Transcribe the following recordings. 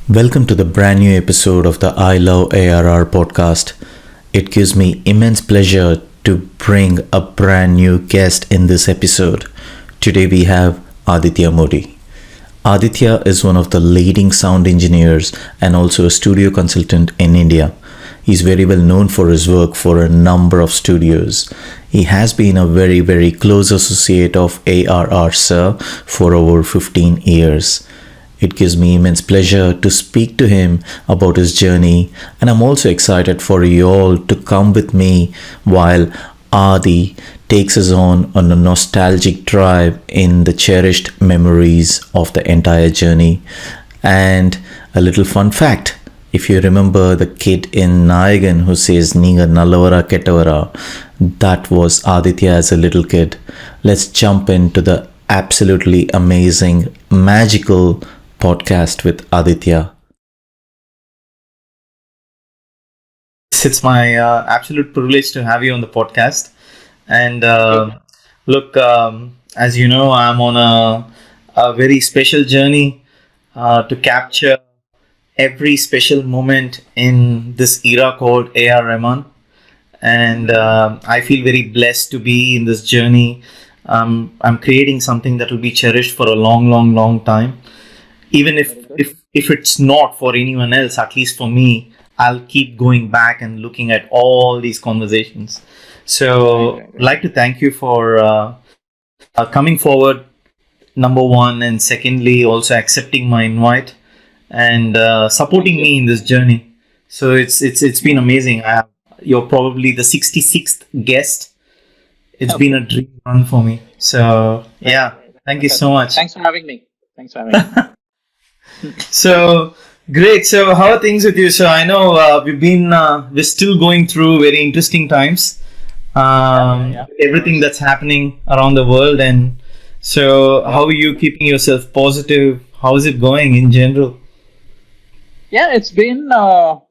Welcome to the brand new episode of the I Love ARR podcast. It gives me immense pleasure to bring a brand new guest in this episode. Today we have Aditya Modi. Aditya is one of the leading sound engineers and also a studio consultant in India. He's very well known for his work for a number of studios. He has been a very close associate of ARR Sir for over 15 years. It gives me immense pleasure to speak to him about his journey, and I'm also excited for you all to come with me while Adi takes us on a nostalgic drive in the cherished memories of the entire journey. And a little fun fact, if you remember the kid in Nayagan who says Ninga Nalavara Ketavara, that was Aditya as a little kid. Let's jump into the absolutely amazing, magical podcast with Aditya. It's my absolute privilege to have you on the podcast. And look, as you know, I'm on a very special journey to capture every special moment in this era called AR Rahman. And I feel very blessed to be in this journey. I'm creating something that will be cherished for a long time. Even if it's not for anyone else, at least for me, I'll keep going back and looking at all these conversations. So I'd like to thank you for coming forward, number one, and secondly also accepting my invite and supporting me in this journey. So it's been amazing. You're probably the 66th guest. It's been a dream run for me. So yeah, thank you so much. Thanks for having me. So great. So how are things with you? So I know we're still going through very interesting times. Everything that's happening around the world, and so how are you keeping yourself positive? How is it going in general? Yeah, it's in a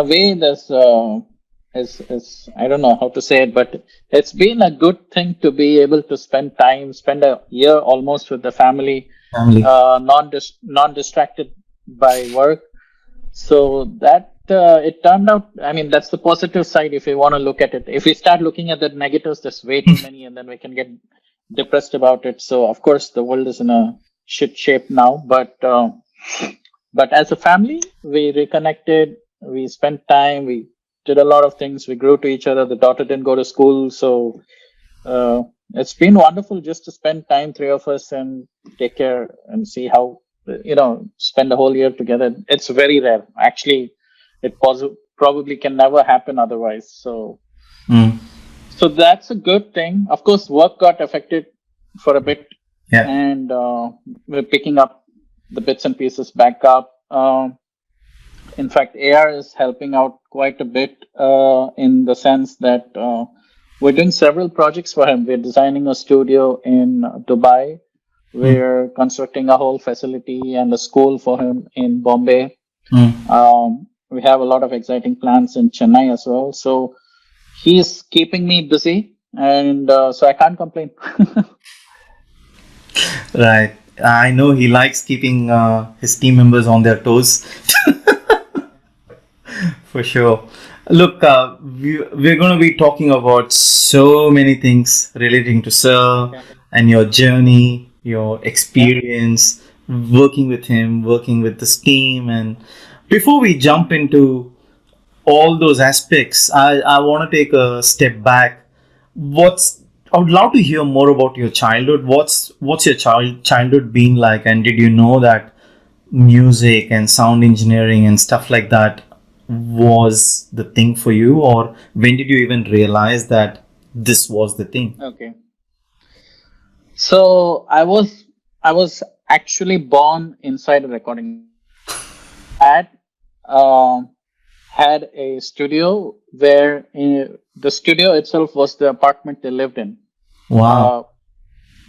way that's is I don't know how to say it, but it's been a good thing to be able to spend a year almost with the family. Not distracted by work, so that it turned out. I mean, that's the positive side if you want to look at it. If we start looking at the negatives, there's way too many, and then we can get depressed about it. So of course the world is in a shit shape now, but as a family we reconnected, we spent time, we did a lot of things, we grew to each other. The daughter didn't go to school, so it's been wonderful just to spend time, three of us, and take care and see how, spend the whole year together. It's very rare. Actually, it probably can never happen otherwise. So that's a good thing. Of course, work got affected for a bit, and we're picking up the bits and pieces back up. In fact, AR is helping out quite a bit in the sense that we're doing several projects for him. We're designing a studio in Dubai. We're constructing a whole facility and a school for him in Bombay. We have a lot of exciting plans in Chennai as well. So he's keeping me busy, and so I can't complain. Right. I know he likes keeping his team members on their toes. For sure. Look, we're going to be talking about so many things relating to Sir and your journey, your experience working with him, working with this team. And before we jump into all those aspects, I want to take a step back. I would love to hear more about your childhood. What's your childhood been like? And did you know that music and sound engineering and stuff like that was the thing for you, or when did you even realize that this was the thing? Okay. So I was actually born inside a recording. Dad had a studio where the studio itself was the apartment they lived in. Wow.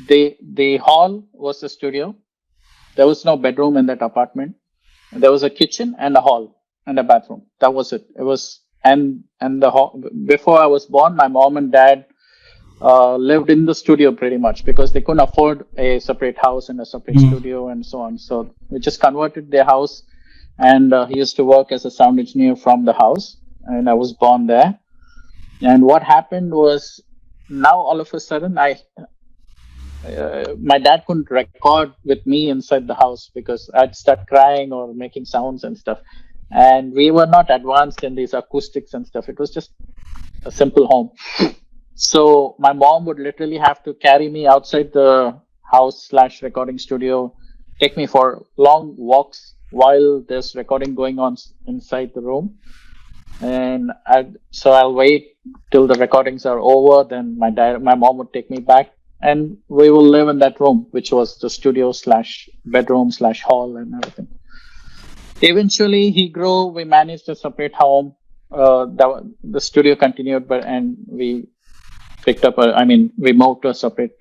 The hall was the studio. There was no bedroom in that apartment. There was a kitchen and a hall and a bathroom. That was it. It was and the hall. Before I was born, my mom and dad lived in the studio pretty much because they couldn't afford a separate house and a separate studio and so on. So we just converted their house, and he used to work as a sound engineer from the house, and I was born there. And what happened was, now all of a sudden, my dad couldn't record with me inside the house because I'd start crying or making sounds and stuff. And we were not advanced in these acoustics and stuff. It was just a simple home. So my mom would literally have to carry me outside the house slash recording studio, take me for long walks while there's recording going on inside the room. And so I'll wait till the recordings are over. Then my mom would take me back, and we will live in that room, which was the studio slash bedroom slash hall and everything. Eventually, he grew. We managed a separate home. The studio continued, and we picked up. We moved to a separate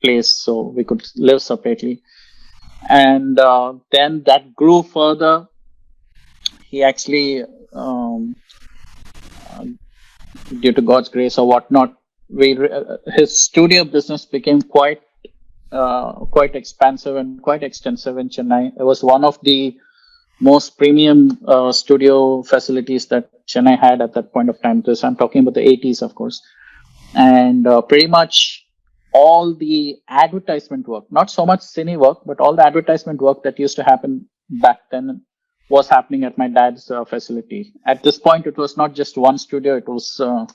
place so we could live separately. And then that grew further. He actually, due to God's grace or whatnot, his studio business became quite expansive and quite extensive in Chennai. It was one of the most premium studio facilities that Chennai had at that point of time. This I'm talking about the 80s, of course. And pretty much all the advertisement work, not so much cine work, but all the advertisement work that used to happen back then was happening at my dad's facility. At this point, it was not just one studio. It was a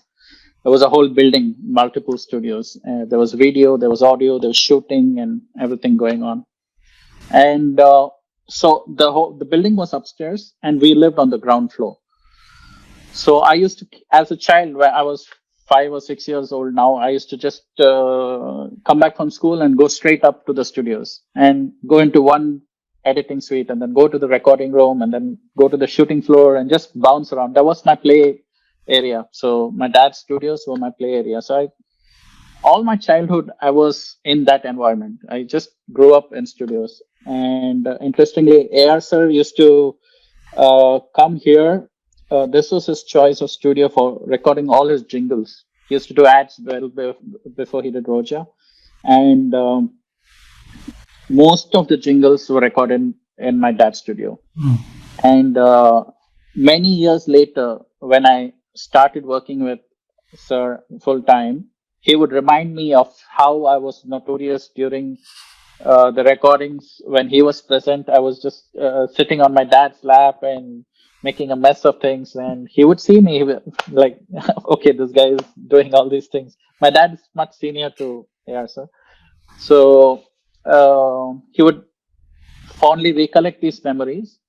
whole building, multiple studios. There was video, there was audio, there was shooting and everything going on. And so the building was upstairs and we lived on the ground floor. So I used to, as a child, when I was 5 or 6 years old now, I used to just come back from school and go straight up to the studios and go into one editing suite and then go to the recording room and then go to the shooting floor and just bounce around. That was my play area. So my dad's studios were my play area. So all my childhood, I was in that environment. I just grew up in studios. And interestingly, AR sir used to come here. This was his choice of studio for recording all his jingles. He used to do ads before he did Roja. And most of the jingles were recorded in my dad's studio. And many years later, when I started working with Sir full time, he would remind me of how I was notorious during the recordings. When he was present, I was just sitting on my dad's lap and making a mess of things. And he would see me like, okay, this guy is doing all these things. My dad is much senior to AR, sir. So he would fondly recollect these memories,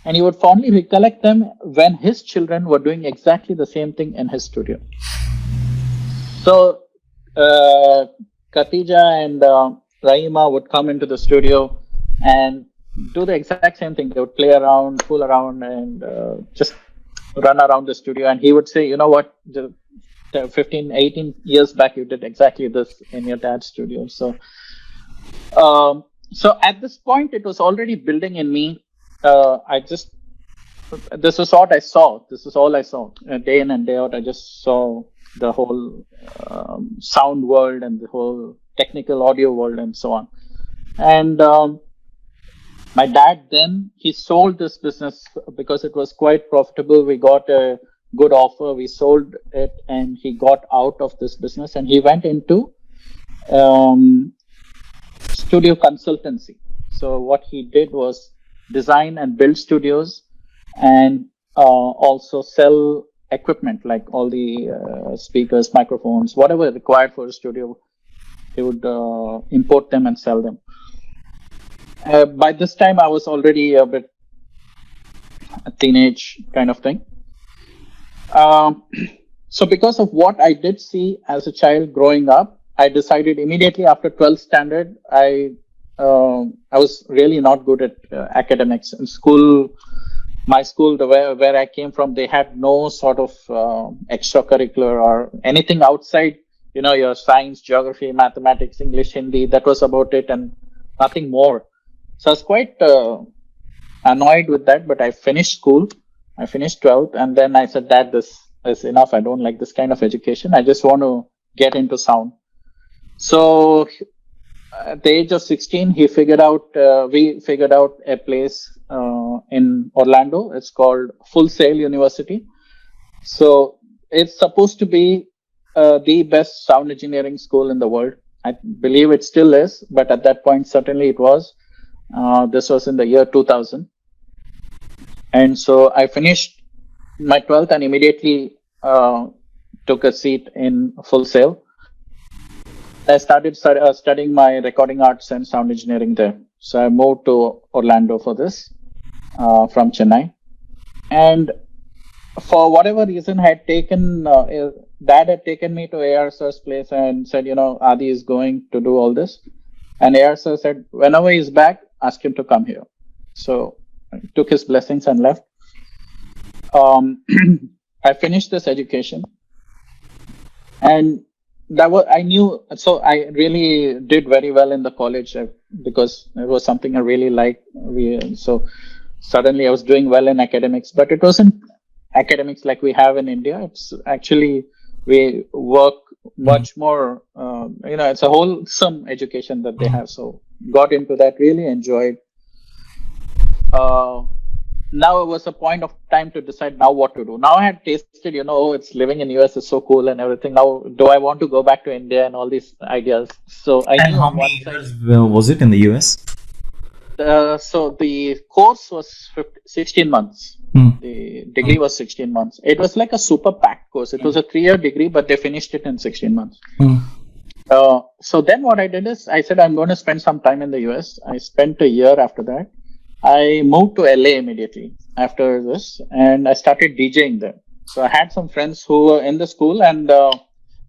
and he would fondly recollect them when his children were doing exactly the same thing in his studio. So Katija and Rahima would come into the studio and do the exact same thing. They would play around, fool around, and just run around the studio. And he would say, you know what, 15, 18 years back, you did exactly this in your dad's studio. So at this point, it was already building in me. This was what I saw. This is all I saw. Day in and day out, I just saw the whole sound world and the whole technical audio world and so on. And my dad then, he sold this business because it was quite profitable. We got a good offer. We sold it and he got out of this business and he went into studio consultancy. So what he did was design and build studios and also sell equipment like all the speakers, microphones, whatever required for a studio. He would import them and sell them. By this time, I was already a bit a teenage kind of thing. So because of what I did see as a child growing up, I decided immediately after 12th standard, I was really not good at academics. In school, my school, where I came from, they had no sort of extracurricular or anything outside, your science, geography, mathematics, English, Hindi. That was about it and nothing more. So I was quite annoyed with that, but I finished school. I finished 12th and then I said, Dad, this is enough. I don't like this kind of education. I just want to get into sound. So at the age of 16, we figured out a place in Orlando. It's called Full Sail University. So it's supposed to be the best sound engineering school in the world. I believe it still is, but at that point, certainly it was. This was in the year 2000. And so I finished my 12th and immediately took a seat in Full Sail. I started studying my recording arts and sound engineering there. So I moved to Orlando for this from Chennai. And for whatever reason, Dad had taken me to AR sir's place and said, Adi is going to do all this. And AR sir said, whenever he's back, ask him to come here. So I took his blessings and left. I finished this education, and I knew. So I really did very well in the college because it was something I really liked. So suddenly I was doing well in academics, but it wasn't academics like we have in India. It's actually we work much more. It's a wholesome education that they have. So got into that, really enjoyed. Now it was a point of time to decide now what to do. Now I had tasted, it's living in US is so cool and everything. Now, do I want to go back to India and all these ideas? So I And knew how on one many side. years was it in the US? So the course was 16 months. The degree was 16 months. It was like a super packed course. It was a 3-year degree, but they finished it in 16 months. So then what I did is I said, I'm going to spend some time in the US. I spent a year after that. I moved to LA immediately after this and I started DJing there. So I had some friends who were in the school and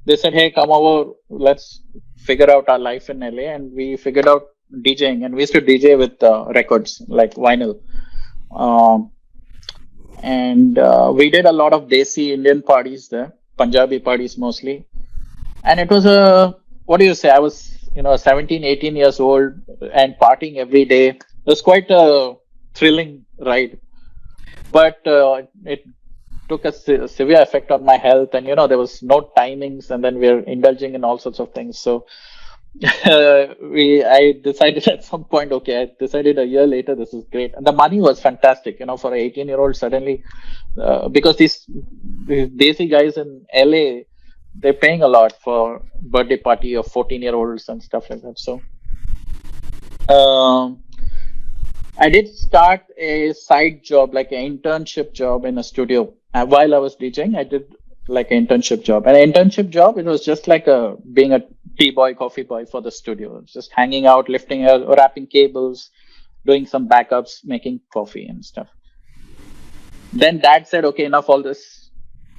they said, hey, come over, let's figure out our life in LA. And we figured out DJing, and we used to DJ with records like vinyl. And we did a lot of Desi Indian parties there, Punjabi parties mostly. And it was I was, 17, 18 years old and partying every day. It was quite a thrilling ride, but it took a severe effect on my health. And, there was no timings, and then we were indulging in all sorts of things. So I decided at some point, okay, I decided a year later, this is great. And the money was fantastic, for an 18-year-old suddenly, because these Desi guys in LA, they're paying a lot for birthday party of 14-year-olds and stuff like that. So I did start a side job, like an internship job in a studio. While I was DJing, I did like an internship job. And an internship job, it was just like being a tea boy, coffee boy for the studio. Just hanging out, lifting, wrapping cables, doing some backups, making coffee and stuff. Then Dad said, okay, enough all this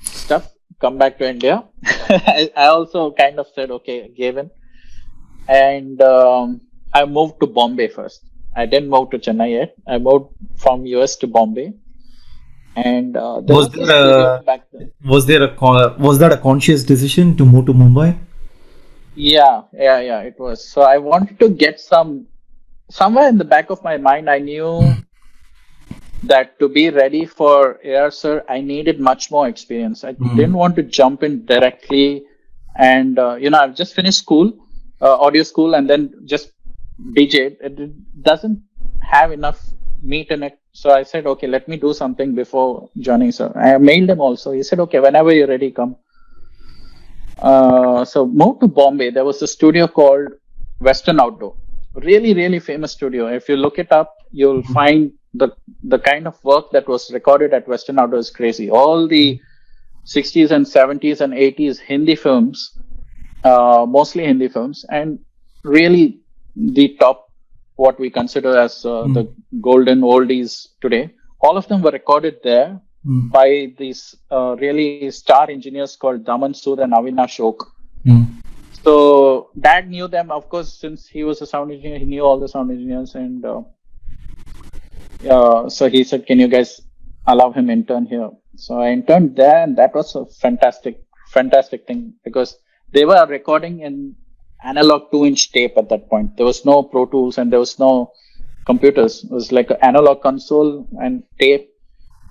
stuff. Come back to India. I also kind of said, okay, gave in. And I moved to Bombay first. I didn't move to Chennai yet. I moved from US to Bombay. And was that a conscious decision to move to Mumbai? Yeah, it was. So I wanted to get somewhere in the back of my mind, I knew that to be ready for AR Sir, I needed much more experience. I didn't want to jump in directly. And, I've just finished school, audio school, and then just DJed. It doesn't have enough meat in it. So I said, okay, let me do something before joining Sir. I mailed him also. He said, okay, whenever you're ready, come. So moved to Bombay. There was a studio called Western Outdoor. Really, really famous studio. If you look it up, you'll find the kind of work that was recorded at Western Outdoor is crazy. All the 60s and 70s and 80s Hindi films, mostly Hindi films, and really the top, what we consider as the golden oldies today, all of them were recorded there by these really star engineers called Daman Sood and Avinash Oak. So Dad knew them, of course, since he was a sound engineer. He knew all the sound engineers, and so he said, "Can you guys allow him intern here?" So I interned there, and that was a fantastic thing because they were recording in analog 2-inch tape at that point. There was no Pro Tools and there was no computers. It was like an analog console and tape,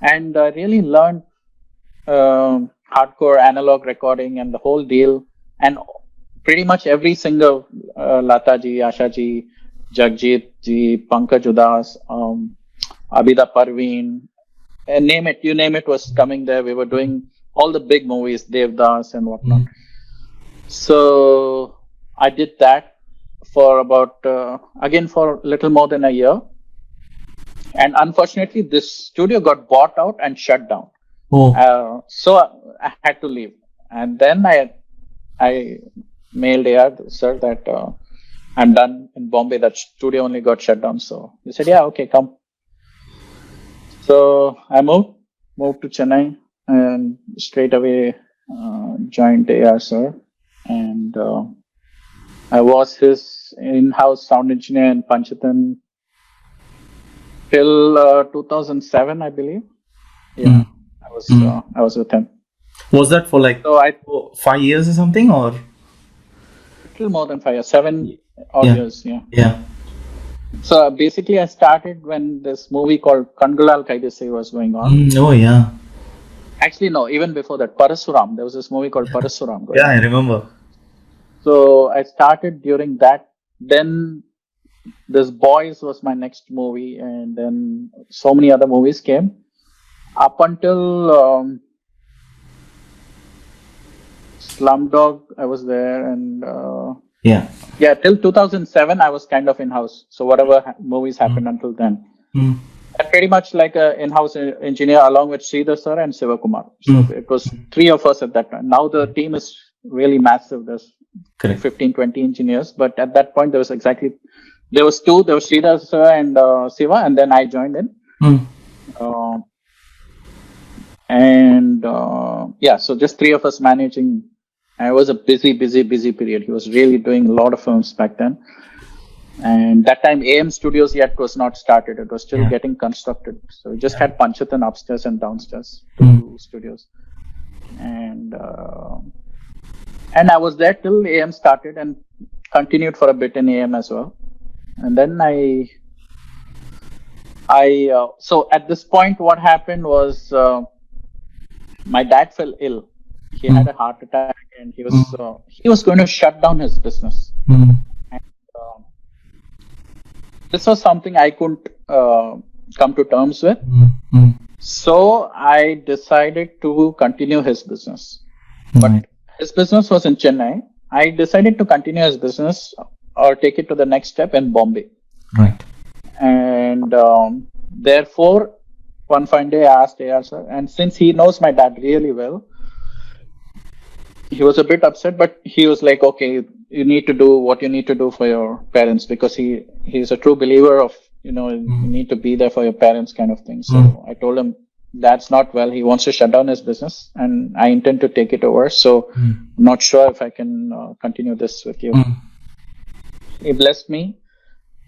and I really learned hardcore analog recording and the whole deal. And pretty much every singer, Lata ji, Asha ji, Jagjit ji, Pankaj Udas, Abida Parveen, and you name it was coming there. We were doing all the big movies, Devdas and whatnot. So I did that for about, again, for a little more than a year. And unfortunately, this studio got bought out and shut down. So I had to leave. And then I mailed AR, sir, that I'm done in Bombay. That studio only got shut down. So he said, yeah, okay, come. So I moved to Chennai and straight away joined AR, sir. And I was his in-house sound engineer in Panchatan till 2007, I believe. Yeah, I was with him. Was that for like 5 years or something, or little more than 5 years, 7 odd years? Yeah. So basically, I started when this movie called Kangalal Kaidese was going on. Oh yeah. Actually, no, even before that, Parasuram. There was this movie called Parasuram. Yeah, I remember. So I started during that. Then this Boys was my next movie, and then so many other movies came up until Slumdog. I was there, and till 2007 I was kind of in-house. So whatever movies happened until then, I'm pretty much like an in-house engineer along with Sridhar sir and Sivakumar. So it was 3 of us at that time. Now the team is really massive. There's 15-20 engineers, but at that point there was 2. There was Sridhar sir and Siva, and then I joined in. So just 3 of us managing. And it was a busy period. He was really doing a lot of films back then. And that time AM Studios yet was not started. It was still getting constructed. So we just had Panchatan upstairs and downstairs, 2 studios. And I was there till AM started and continued for a bit in AM as well. And then so at this point, what happened was my dad fell ill. He had a heart attack, and he was going to shut down his business. And, this was something I couldn't come to terms with. So I decided to continue his business. But his business was in Chennai. I decided to continue his business or take it to the next step in Bombay. Right. And therefore, one fine day I asked AR sir, and since he knows my dad really well, he was a bit upset, but he was like, okay, you need to do what you need to do for your parents, because he's a true believer of, you need to be there for your parents kind of thing. So I told him that's not well. He wants to shut down his business, and I intend to take it over. So I'm not sure if I can continue this with you. He blessed me.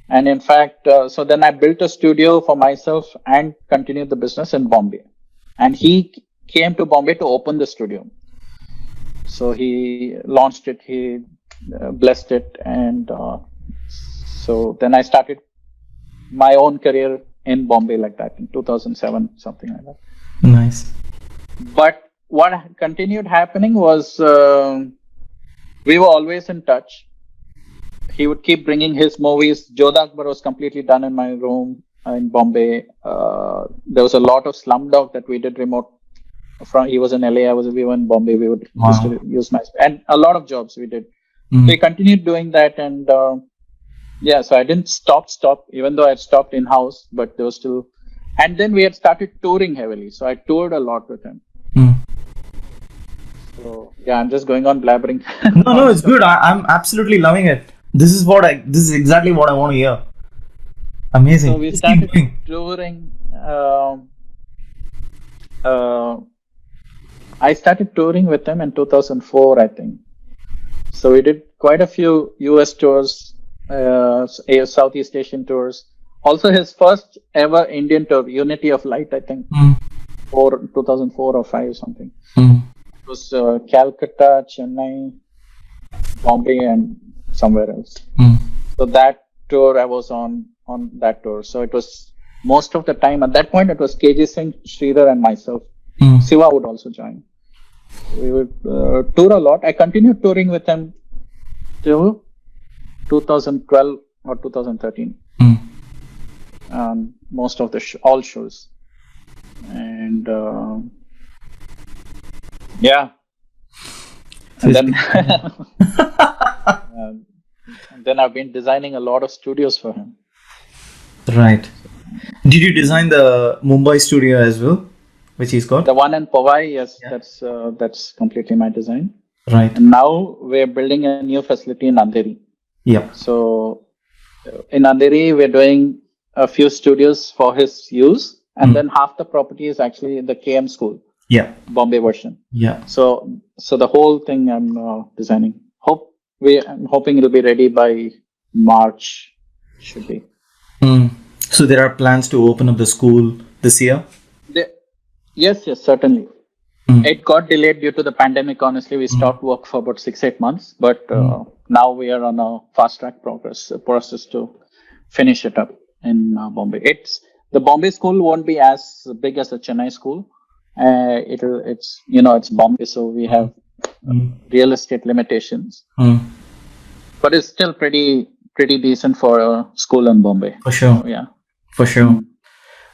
And in fact, so then I built a studio for myself and continued the business in Bombay. And he came to Bombay to open the studio. So he launched it, he blessed it. And so then I started my own career in Bombay like that in 2007, something like that. Nice. But what continued happening was we were always in touch. He would keep bringing his movies. Jodha Akbar was completely done in my room in Bombay. There was a lot of Slumdog that we did remote. He was in LA, we were in Bombay. We would used to use my, and a lot of jobs we did. We continued doing that, and so I didn't stop, even though I had stopped in-house, but there was still, and then we had started touring heavily. So I toured a lot with him. So I'm just going on blabbering. No, it's good. I'm absolutely loving it. This is exactly what I want to hear. Amazing. So we started touring. I started touring with him in 2004, I think. So we did quite a few US tours, Southeast Asian tours. Also his first ever Indian tour, Unity of Light, I think, 2004 or 5 something. It was Calcutta, Chennai, Bombay, and somewhere else. So that tour I was on that tour. So it was most of the time at that point it was KG Singh, Sridhar, and myself. Siva would also join. We would tour a lot. I continued touring with him till 2012 or 2013. Most of the all shows, and yeah, and then and then I've been designing a lot of studios for him. Right. Did you design the Mumbai studio as well, which he's got? The one in Powai, yes, yeah. That's completely my design. Right. And now we're building a new facility in Andheri. Yeah. So in Andheri, we're doing a few studios for his use, and then half the property is actually the KM school. Yeah. Bombay version. Yeah. So the whole thing I'm designing. I'm hoping it'll be ready by March. Should be. So there are plans to open up the school this year? Yes, certainly. It got delayed due to the pandemic. Honestly, we stopped work for about 6-8 months, but now we are on a fast track process to finish it up in Bombay. The Bombay school won't be as big as the Chennai school. It's Bombay, so we have real estate limitations, but it's still pretty decent for a school in Bombay. For sure. So, yeah. For sure.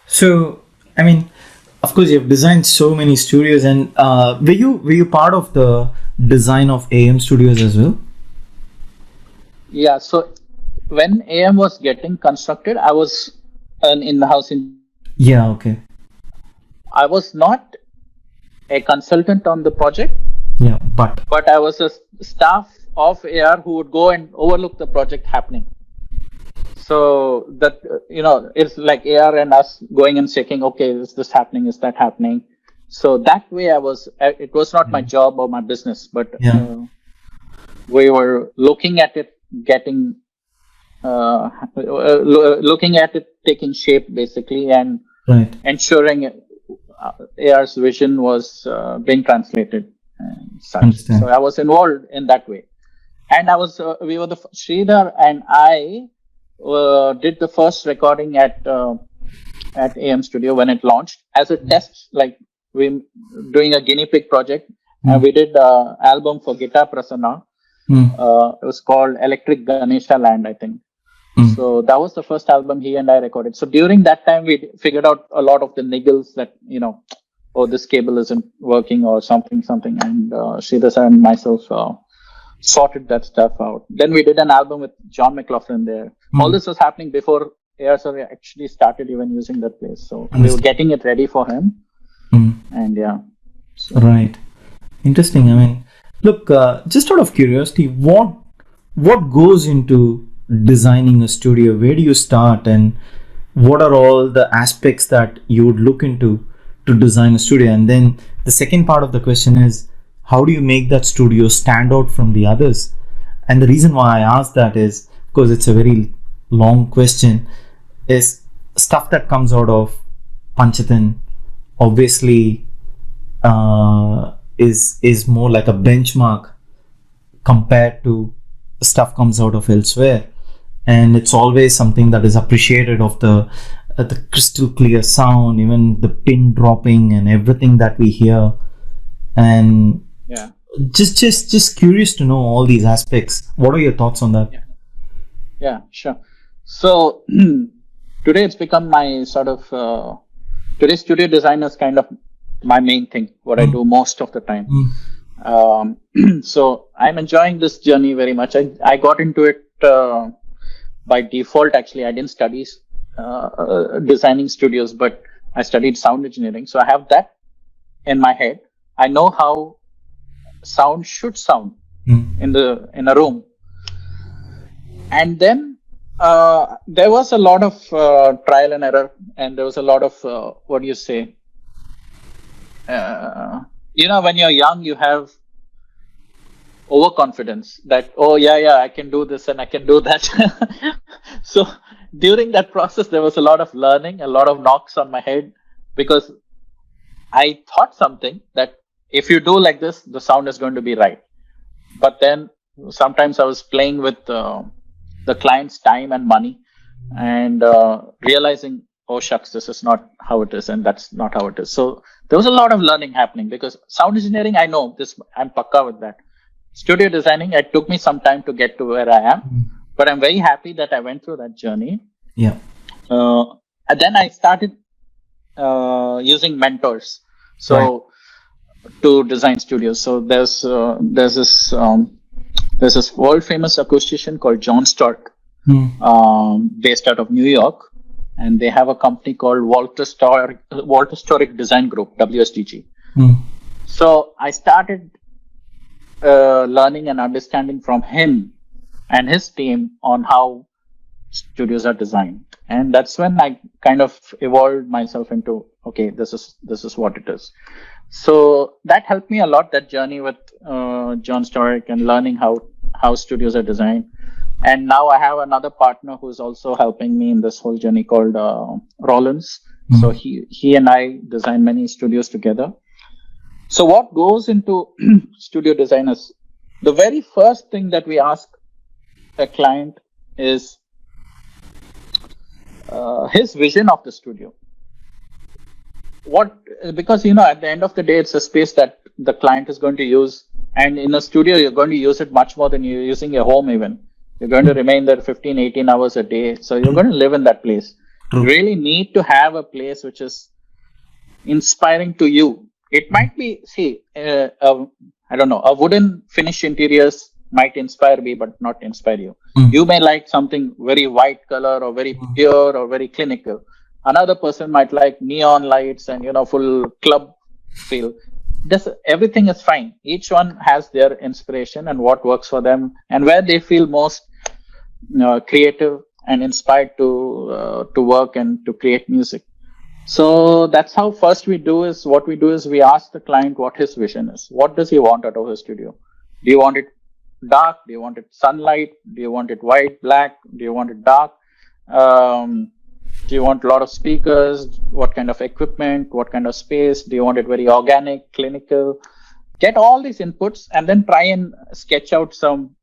So, I mean, of course, you've designed so many studios, and were you part of the design of AM Studios as well? Yeah. So when AM was getting constructed, I was an in-house engineer. Yeah. Okay. I was not a consultant on the project. Yeah, but I was a staff of AR who would go and overlook the project happening. So that, it's like AR and us going and checking, okay, is this happening? Is that happening? So that way it was not my job or my business, but we were looking at it looking at it taking shape basically, and ensuring AR's vision was being translated and such. So I was involved in that way. And Sridhar and I did the first recording at AM Studio when it launched as a test, like we doing a guinea pig project, and we did an album for Guitar Prasanna. It was called Electric Ganesha Land, I think. So that was the first album he and I recorded. So during that time, we figured out a lot of the niggles that, this cable isn't working or something. And Sridhar and myself sorted that stuff out. Then we did an album with John McLaughlin there. All this was happening before AR actually started even using that place. So we were getting it ready for him. And yeah. So. Right. Interesting. I mean, look, just out of curiosity, what goes into designing a studio? Where do you start, and what are all the aspects that you would look into to design a studio? And then the second part of the question is, how do you make that studio stand out from the others? And the reason why I ask that is because it's a very long question, is stuff that comes out of Panchatan obviously is more like a benchmark compared to stuff comes out of elsewhere, and it's always something that is appreciated of the crystal clear sound, even the pin dropping and everything that we hear. And just curious to know all these aspects. What are your thoughts on that? Yeah, sure. So today it's become my sort of today studio design is kind of my main thing, what I do most of the time. So I'm enjoying this journey very much. I got into it by default. Actually, I didn't study designing studios, but I studied sound engineering. So I have that in my head. I know how sound should sound in a room. And then there was a lot of trial and error, and there was a lot of what do you say? When you're young, you have overconfidence that, I can do this and I can do that. So during that process, there was a lot of learning, a lot of knocks on my head, because I thought something that if you do like this, the sound is going to be right. But then sometimes I was playing with the client's time and money, and realizing, oh shucks, this is not how it is, and that's not how it is. So there was a lot of learning happening, because sound engineering, I know this, I'm pakka with that. studio designing, it took me some time to get to where I am, but I'm very happy that I went through that journey. Yeah. And then I started using mentors. So Right. to design studios. So there's this world famous acoustician called John Stark, based out of New York, and they have a company called Walter Storick Design Group, WSDG. So I started learning and understanding from him and his team on how studios are designed, and that's when I kind of evolved myself into, okay, this is what it is. So that helped me a lot, that journey with John Storick and learning how studios are designed. And now I have another partner who's also helping me in this whole journey called Rollins. So he and I design many studios together. So what goes into studio design is, the very first thing that we ask a client is his vision of the studio. Because at the end of the day, it's a space that the client is going to use, and in a studio you're going to use it much more than you're using your home. Even you're going to remain there 15-18 hours a day, so you're going to live in that place. You really need to have a place which is inspiring to you. It might be, I don't know, a wooden finish interiors might inspire me but not inspire you. You may like something very white color or very pure or very clinical. Another person might like neon lights and full club feel. Everything is fine. Each one has their inspiration and what works for them and where they feel most creative and inspired to work and to create music. So that's how what we do is we ask the client what his vision is. What does he want out of his studio? Do you want it dark? Do you want it sunlight? Do you want it white, black? Do you want it dark? Do you want a lot of speakers? What kind of equipment? What kind of space? Do you want it very organic, clinical? Get all these inputs and then try and sketch out some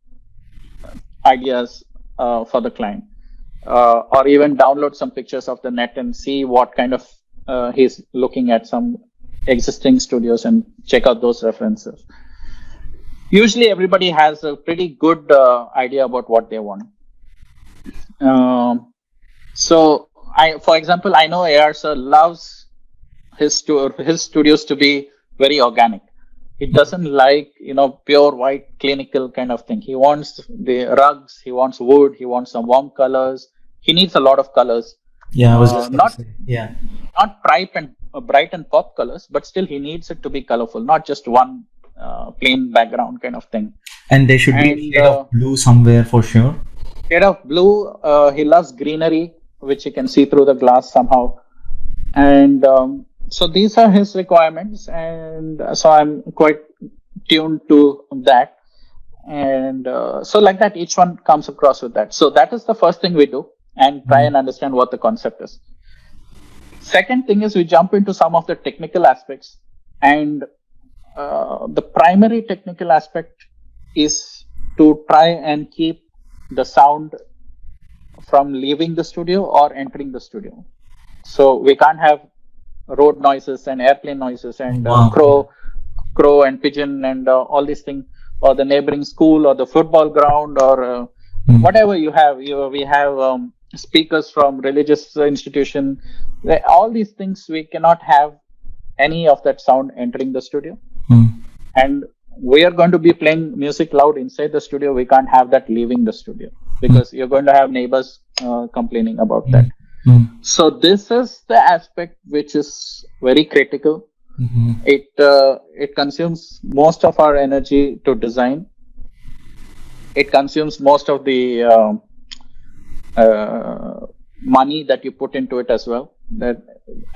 ideas for the client. Or even download some pictures of the net and see what kind of he's looking at some existing studios and check out those references. Usually everybody has a pretty good idea about what they want. So for example, I know AR sir loves his studios to be very organic. He doesn't like, pure white clinical kind of thing. He wants the rugs, he wants wood, he wants some warm colors. He needs a lot of colors. Yeah, I was just not say, yeah, not bright and pop colors, but still he needs it to be colorful, not just one plain background kind of thing. And they should be shade of blue somewhere for sure. Shade of blue. He loves greenery, which you can see through the glass somehow. And so these are his requirements, and so I'm quite tuned to that. And so like that, each one comes across with that. So that is the first thing we do, and try and understand what the concept is. Second thing is we jump into some of the technical aspects, and the primary technical aspect is to try and keep the sound from leaving the studio or entering the studio. So we can't have road noises and airplane noises and crow and pigeon and all these things, or the neighboring school or the football ground or whatever you have. We have speakers from religious institution. All these things, we cannot have any of that sound entering the studio. And we are going to be playing music loud inside the studio. We can't have that leaving the studio because you're going to have neighbors complaining about that. So this is the aspect which is very critical. It consumes most of our energy to design. It consumes most of the money that you put into it as well.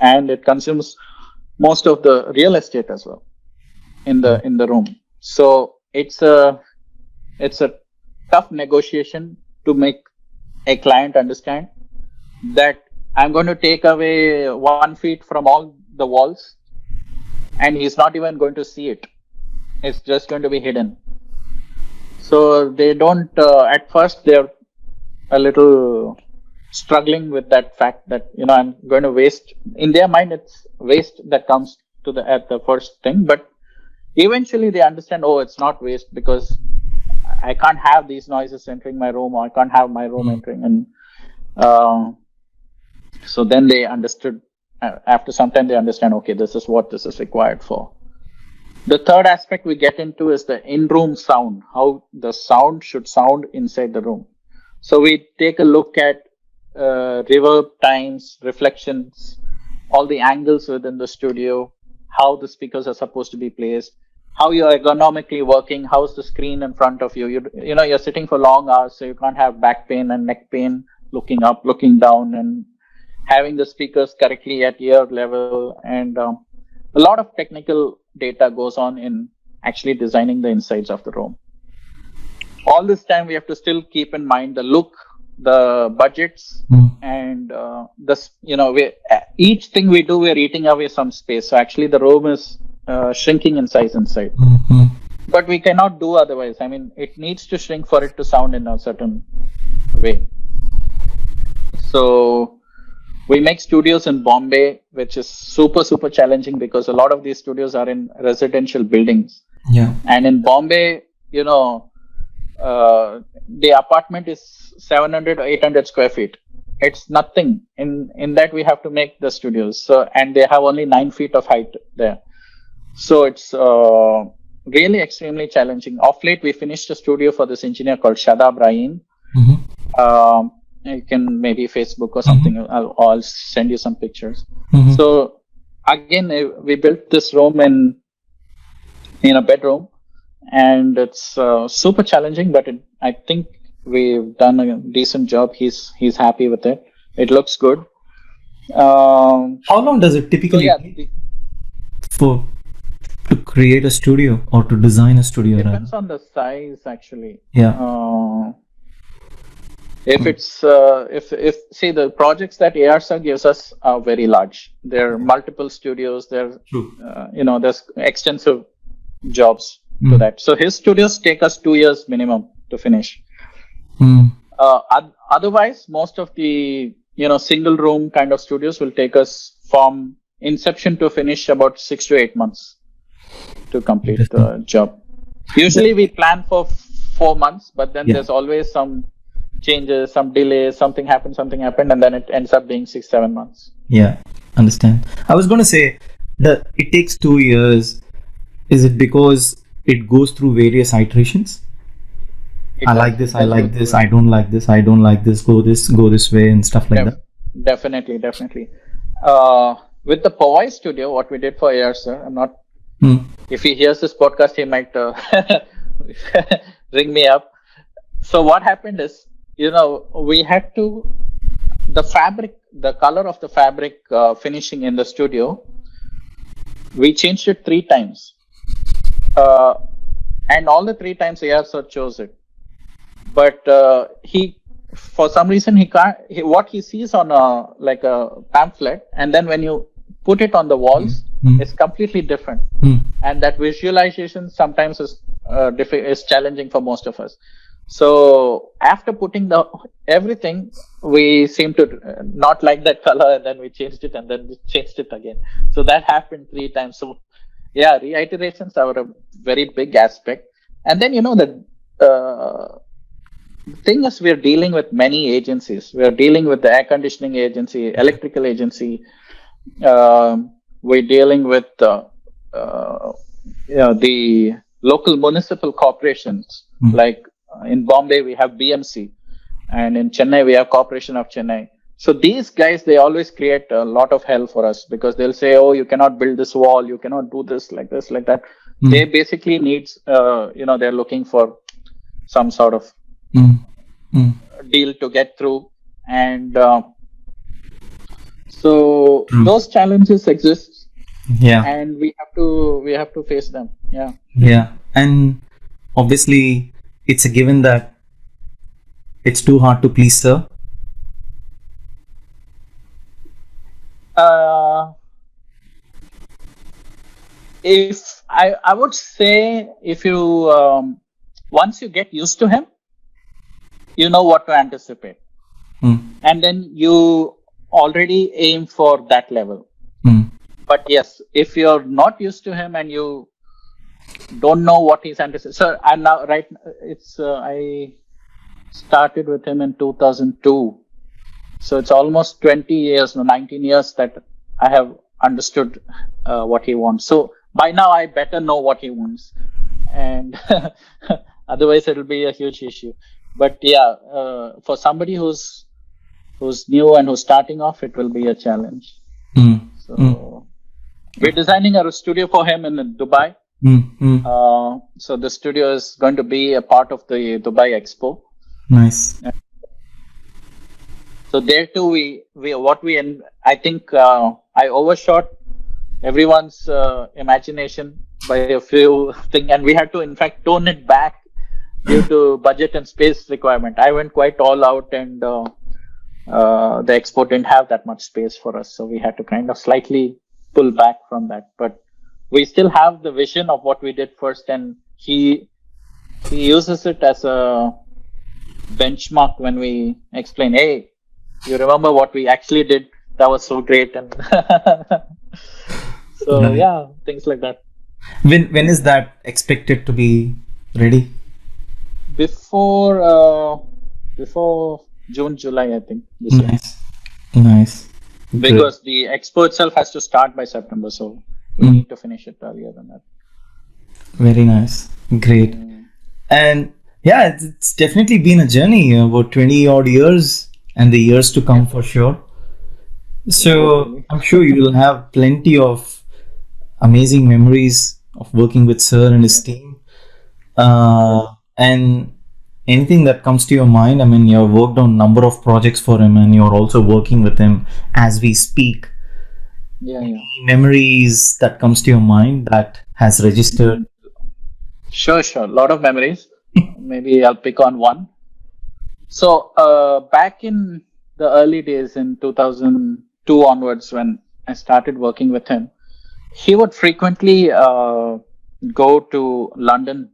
And it consumes most of the real estate as well in the room. So it's a tough negotiation to make a client understand that I'm going to take away 1 feet from all the walls, and he's not even going to see it. It's just going to be hidden. So they don't, at first they're a little struggling with that fact that, I'm going to waste. In their mind, it's waste that comes at the first thing, but eventually they understand, it's not waste because I can't have these noises entering my room, or I can't have my room entering. And so then they understood. After some time, they understand. Okay, this is what this is required for. The third aspect we get into is the in-room sound, how the sound should sound inside the room. So we take a look at reverb times, reflections, all the angles within the studio, how the speakers are supposed to be placed, how you're ergonomically working, how's the screen in front of you. You're sitting for long hours, so you can't have back pain and neck pain looking up, looking down, and having the speakers correctly at ear level. And a lot of technical data goes on in actually designing the insides of the room. All this time, we have to still keep in mind the look, the budgets, and each thing we do, we're eating away some space. So actually, the room is shrinking in size inside. But we cannot do otherwise. I mean, it needs to shrink for it to sound in a certain way. So we make studios in Bombay, which is super, super challenging because a lot of these studios are in residential buildings. Yeah. And in Bombay, the apartment is 700 or 800 square feet. It's nothing. In that, we have to make the studios. So, and they have only 9 feet of height there. So it's really extremely challenging. Of late, we finished a studio for this engineer called Shadab Rahim. You can maybe Facebook or something. I'll send you some pictures. So again, we built this room in a bedroom, and it's super challenging. But I think we've done a decent job. He's happy with it. It looks good. How long does it typically take to create a studio or to design a studio? Depends on the size, actually. Yeah. If it's see, the projects that ARR gives us are very large. There are multiple studios. There's extensive jobs to that. So his studios take us 2 years minimum to finish. Otherwise, most of the single room kind of studios will take us from inception to finish about 6 to 8 months to complete the job. Usually we plan for 4 months, but then there's always some changes, some delays, something happened, and then it ends up being 6-7 months. Yeah, understand. I was going to say that it takes 2 years. Is it because it goes through various iterations? I like this, I like this, I don't like this, I don't like this, go this way and stuff like that. Definitely. With the Powai studio, what we did for AR, sir, I'm not, if he hears this podcast, he might ring me up. So what happened is, we had to, the color of the fabric finishing in the studio, we changed it 3 times. And all the 3 times AR sir chose it. But he, for some reason, what he sees on a pamphlet, and then when you put it on the walls, it's completely different. And that visualization sometimes is challenging for most of us. So after putting everything, we seem to not like that color, and then we changed it, and then we changed it again. So that happened 3 times. So yeah, reiterations are a very big aspect. And then the thing is, we're dealing with many agencies. We're dealing with the air conditioning agency, electrical agency. We're dealing with the local municipal corporations. Like in Bombay, we have BMC, and in Chennai, we have Corporation of Chennai. So these guys, they always create a lot of hell for us, because they'll say, oh, you cannot build this wall, you cannot do this, like that. They basically needs, they're looking for some sort of deal to get through. And so those challenges exist. Yeah. And we have to face them. Yeah. Yeah. And obviously, it's a given that it's too hard to please, sir. If I would say, if you once you get used to him, you know what to anticipate, and then you already aim for that level. But yes, if you're not used to him and you don't know what he's anticipating. So I'm now right. It's I started with him in 2002, so it's almost 20 years, no, 19 years that I have understood what he wants. So by now I better know what he wants, and otherwise it'll be a huge issue. But yeah, for somebody who's new and who's starting off, it will be a challenge. Mm. So we're designing a studio for him in Dubai. So the studio is going to be a part of the Dubai Expo. Nice. So there too, I think I overshot everyone's imagination by a few things, and we had to in fact tone it back due to budget and space requirement. I went quite all out, and the expo didn't have that much space for us, so we had to kind of slightly pull back from that. But we still have the vision of what we did first, and he uses it as a benchmark when we explain, hey, you remember what we actually did? That was so great. And so Right. yeah, things like that. When is that expected to be ready? Before June, July, I think. This year. Nice. Good. Because the expo itself has to start by September, so we need to finish it earlier than that. Very nice. Great. And yeah, it's definitely been a journey, about 20 odd years, and the years to come for sure. So I'm sure you will have plenty of amazing memories of working with Sir and his team. And anything that comes to your mind, I mean, you've worked on a number of projects for him, and you're also working with him as we speak. Yeah. Any memories that comes to your mind that has registered? Sure. A lot of memories. Maybe I'll pick on one. So back in the early days in 2002 onwards, when I started working with him, he would frequently go to London.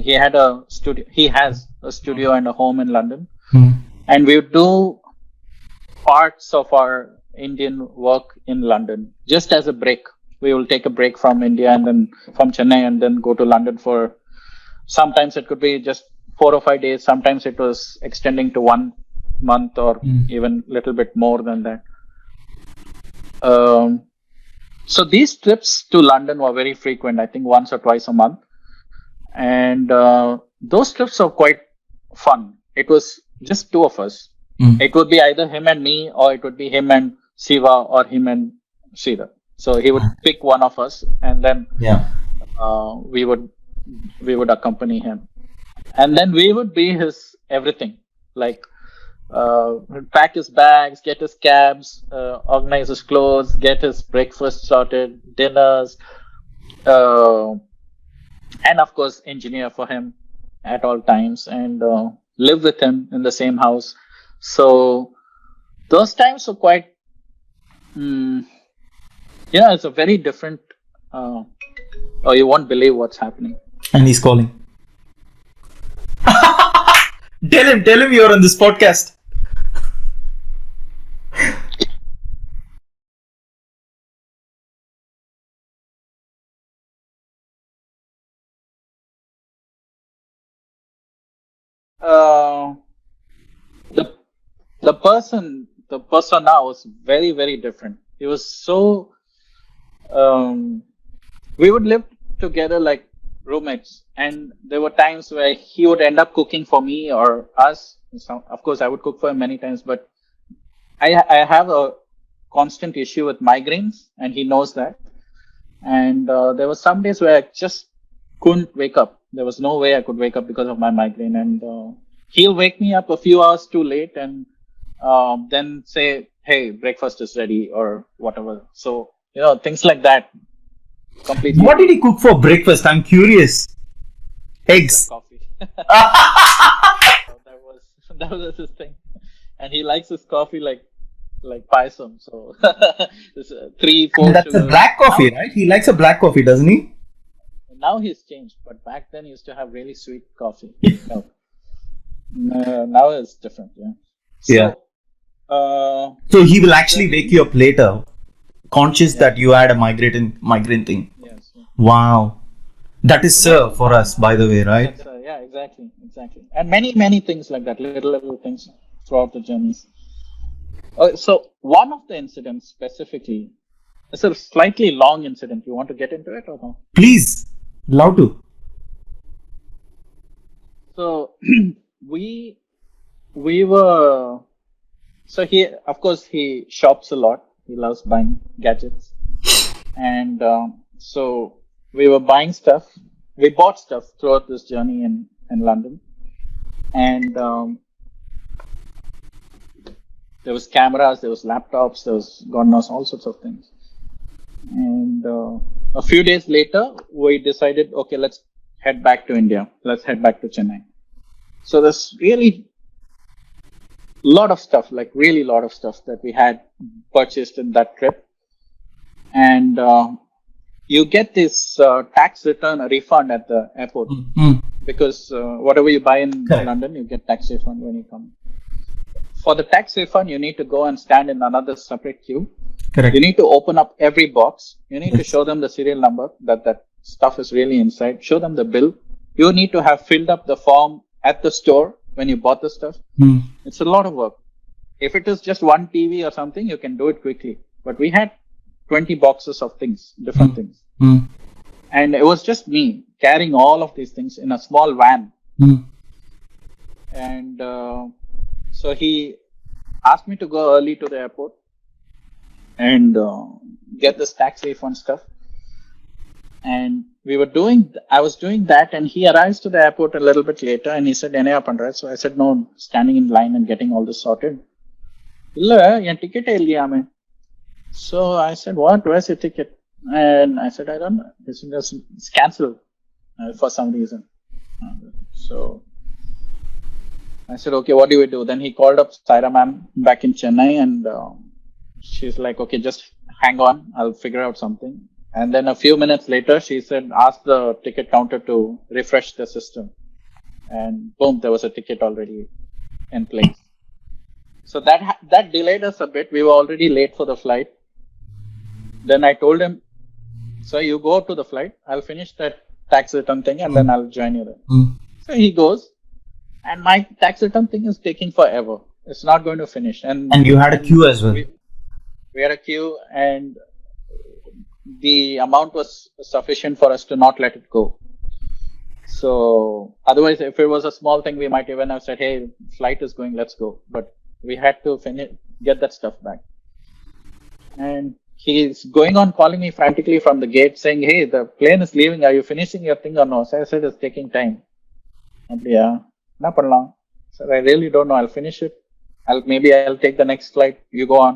He had a studio. He has a studio and a home in London, and we would do parts of our Indian work in London just as a break. We will take a break from India and then from Chennai and then go to London for. Sometimes it could be just 4 or 5 days. Sometimes it was extending to 1 month or even a little bit more than that. So these trips to London were very frequent, I think once or twice a month. And those trips were quite fun. It was just two of us. It would be either him and me, or it would be him and Siva, or him and Sridhar. So he would pick one of us, and then we would accompany him, and then we would be his everything, like pack his bags, get his cabs, organize his clothes, get his breakfast sorted, dinners, and of course engineer for him at all times, and live with him in the same house. So those times were quite it's a very different or you won't believe what's happening. And he's calling. Tell him you're on this podcast. The persona was very, very different. He was so we would live together like roommates, and there were times where he would end up cooking for me or us. So, of course, I would cook for him many times, but I have a constant issue with migraines, and he knows that. And there were some days where I just couldn't wake up. There was no way I could wake up because of my migraine, and he'll wake me up a few hours too late, and then say, "Hey, breakfast is ready," or whatever. So things like that. Completely. What did he cook for breakfast? I'm curious. Eggs. Coffee. So that was his thing, and he likes his coffee like Paisam. So 3-4. That's a black coffee, right? He likes a black coffee, doesn't he? Now he's changed, but back then he used to have really sweet coffee. Now it's different. Yeah. So he will actually wake you up later, conscious that you had a migraine thing. Yes. Wow. That is sir for us, by the way, right? That's yeah, exactly, and many things like that, little things throughout the journeys. So one of the incidents specifically, it's a slightly long incident. You want to get into it or no? Please, love to. So we we were so he of course he shops a lot. He loves buying gadgets, and so we were buying stuff. We bought stuff throughout this journey in London, and there was cameras, there was laptops, there was God knows all sorts of things. And a few days later, we decided, okay, let's head back to India. Let's head back to Chennai. So there's really lot of stuff, like really lot of stuff that we had purchased in that trip. And you get this tax return refund at the airport because whatever you buy in London, you get tax refund when you come. For the tax refund, you need to go and stand in another separate queue. Correct. You need to open up every box. You need to show them the serial number that stuff is really inside. Show them the bill. You need to have filled up the form at the store when you bought the stuff. It's a lot of work. If it is just one TV or something, you can do it quickly. But we had 20 boxes of things, different things. And it was just me carrying all of these things in a small van. And so he asked me to go early to the airport and get this tax refund stuff. And I was doing that, and he arrives to the airport a little bit later, and he said, "Enaya pandra." So I said, "No, standing in line and getting all this sorted." "Illa, yan ticket hai liya main." So I said, "What? Where's your ticket?" And I said, "I don't know. It's cancelled for some reason." So I said, "Okay, what do we do?" Then he called up Saira ma'am back in Chennai, and she's like, "Okay, just hang on. I'll figure out something." And then a few minutes later, she said, "Ask the ticket counter to refresh the system." And boom, there was a ticket already in place. So that delayed us a bit. We were already late for the flight. Then I told him, "So you go to the flight. I'll finish that tax return thing, and then I'll join you there." So he goes, and my tax return thing is taking forever. It's not going to finish. And you had a queue as well. We had a queue, and the amount was sufficient for us to not let it go. So otherwise, if it was a small thing, we might even have said, "Hey, flight is going, let's go." But we had to get that stuff back. And he's going on calling me frantically from the gate saying, "Hey, the plane is leaving. Are you finishing your thing or no?" So I said, "It's taking time." And yeah, na pannalam. So I really don't know. I'll finish it. Maybe I'll take the next flight. You go on.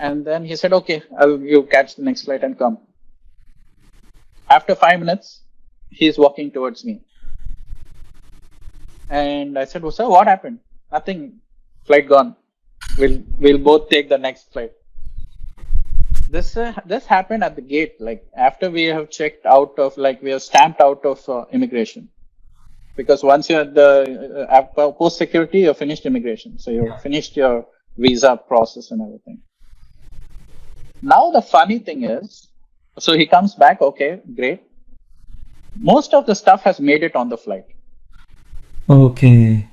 And then he said, "Okay, you catch the next flight and come." After 5 minutes, he's walking towards me. And I said, "Well, sir, what happened?" "Nothing. Flight gone. We'll both take the next flight." This happened at the gate, like after we have checked out of, like we have stamped out of immigration. Because once you're at the post security, you're finished immigration. So you've finished your visa process and everything. Now the funny thing is, so he comes back, okay, great. Most of the stuff has made it on the flight. Okay.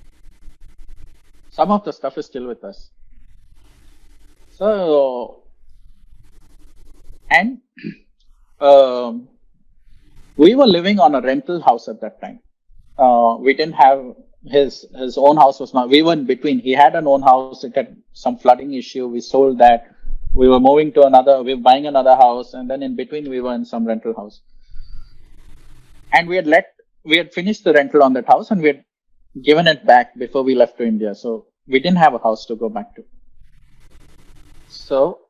Some of the stuff is still with us. So, and we were living on a rental house at that time. We didn't have his own house was not. We were in between. He had an own house. It had some flooding issue. We sold that. We were moving to we were buying another house, and then in between we were in some rental house. And we had finished the rental on that house, and we had given it back before we left to India. So we didn't have a house to go back to. So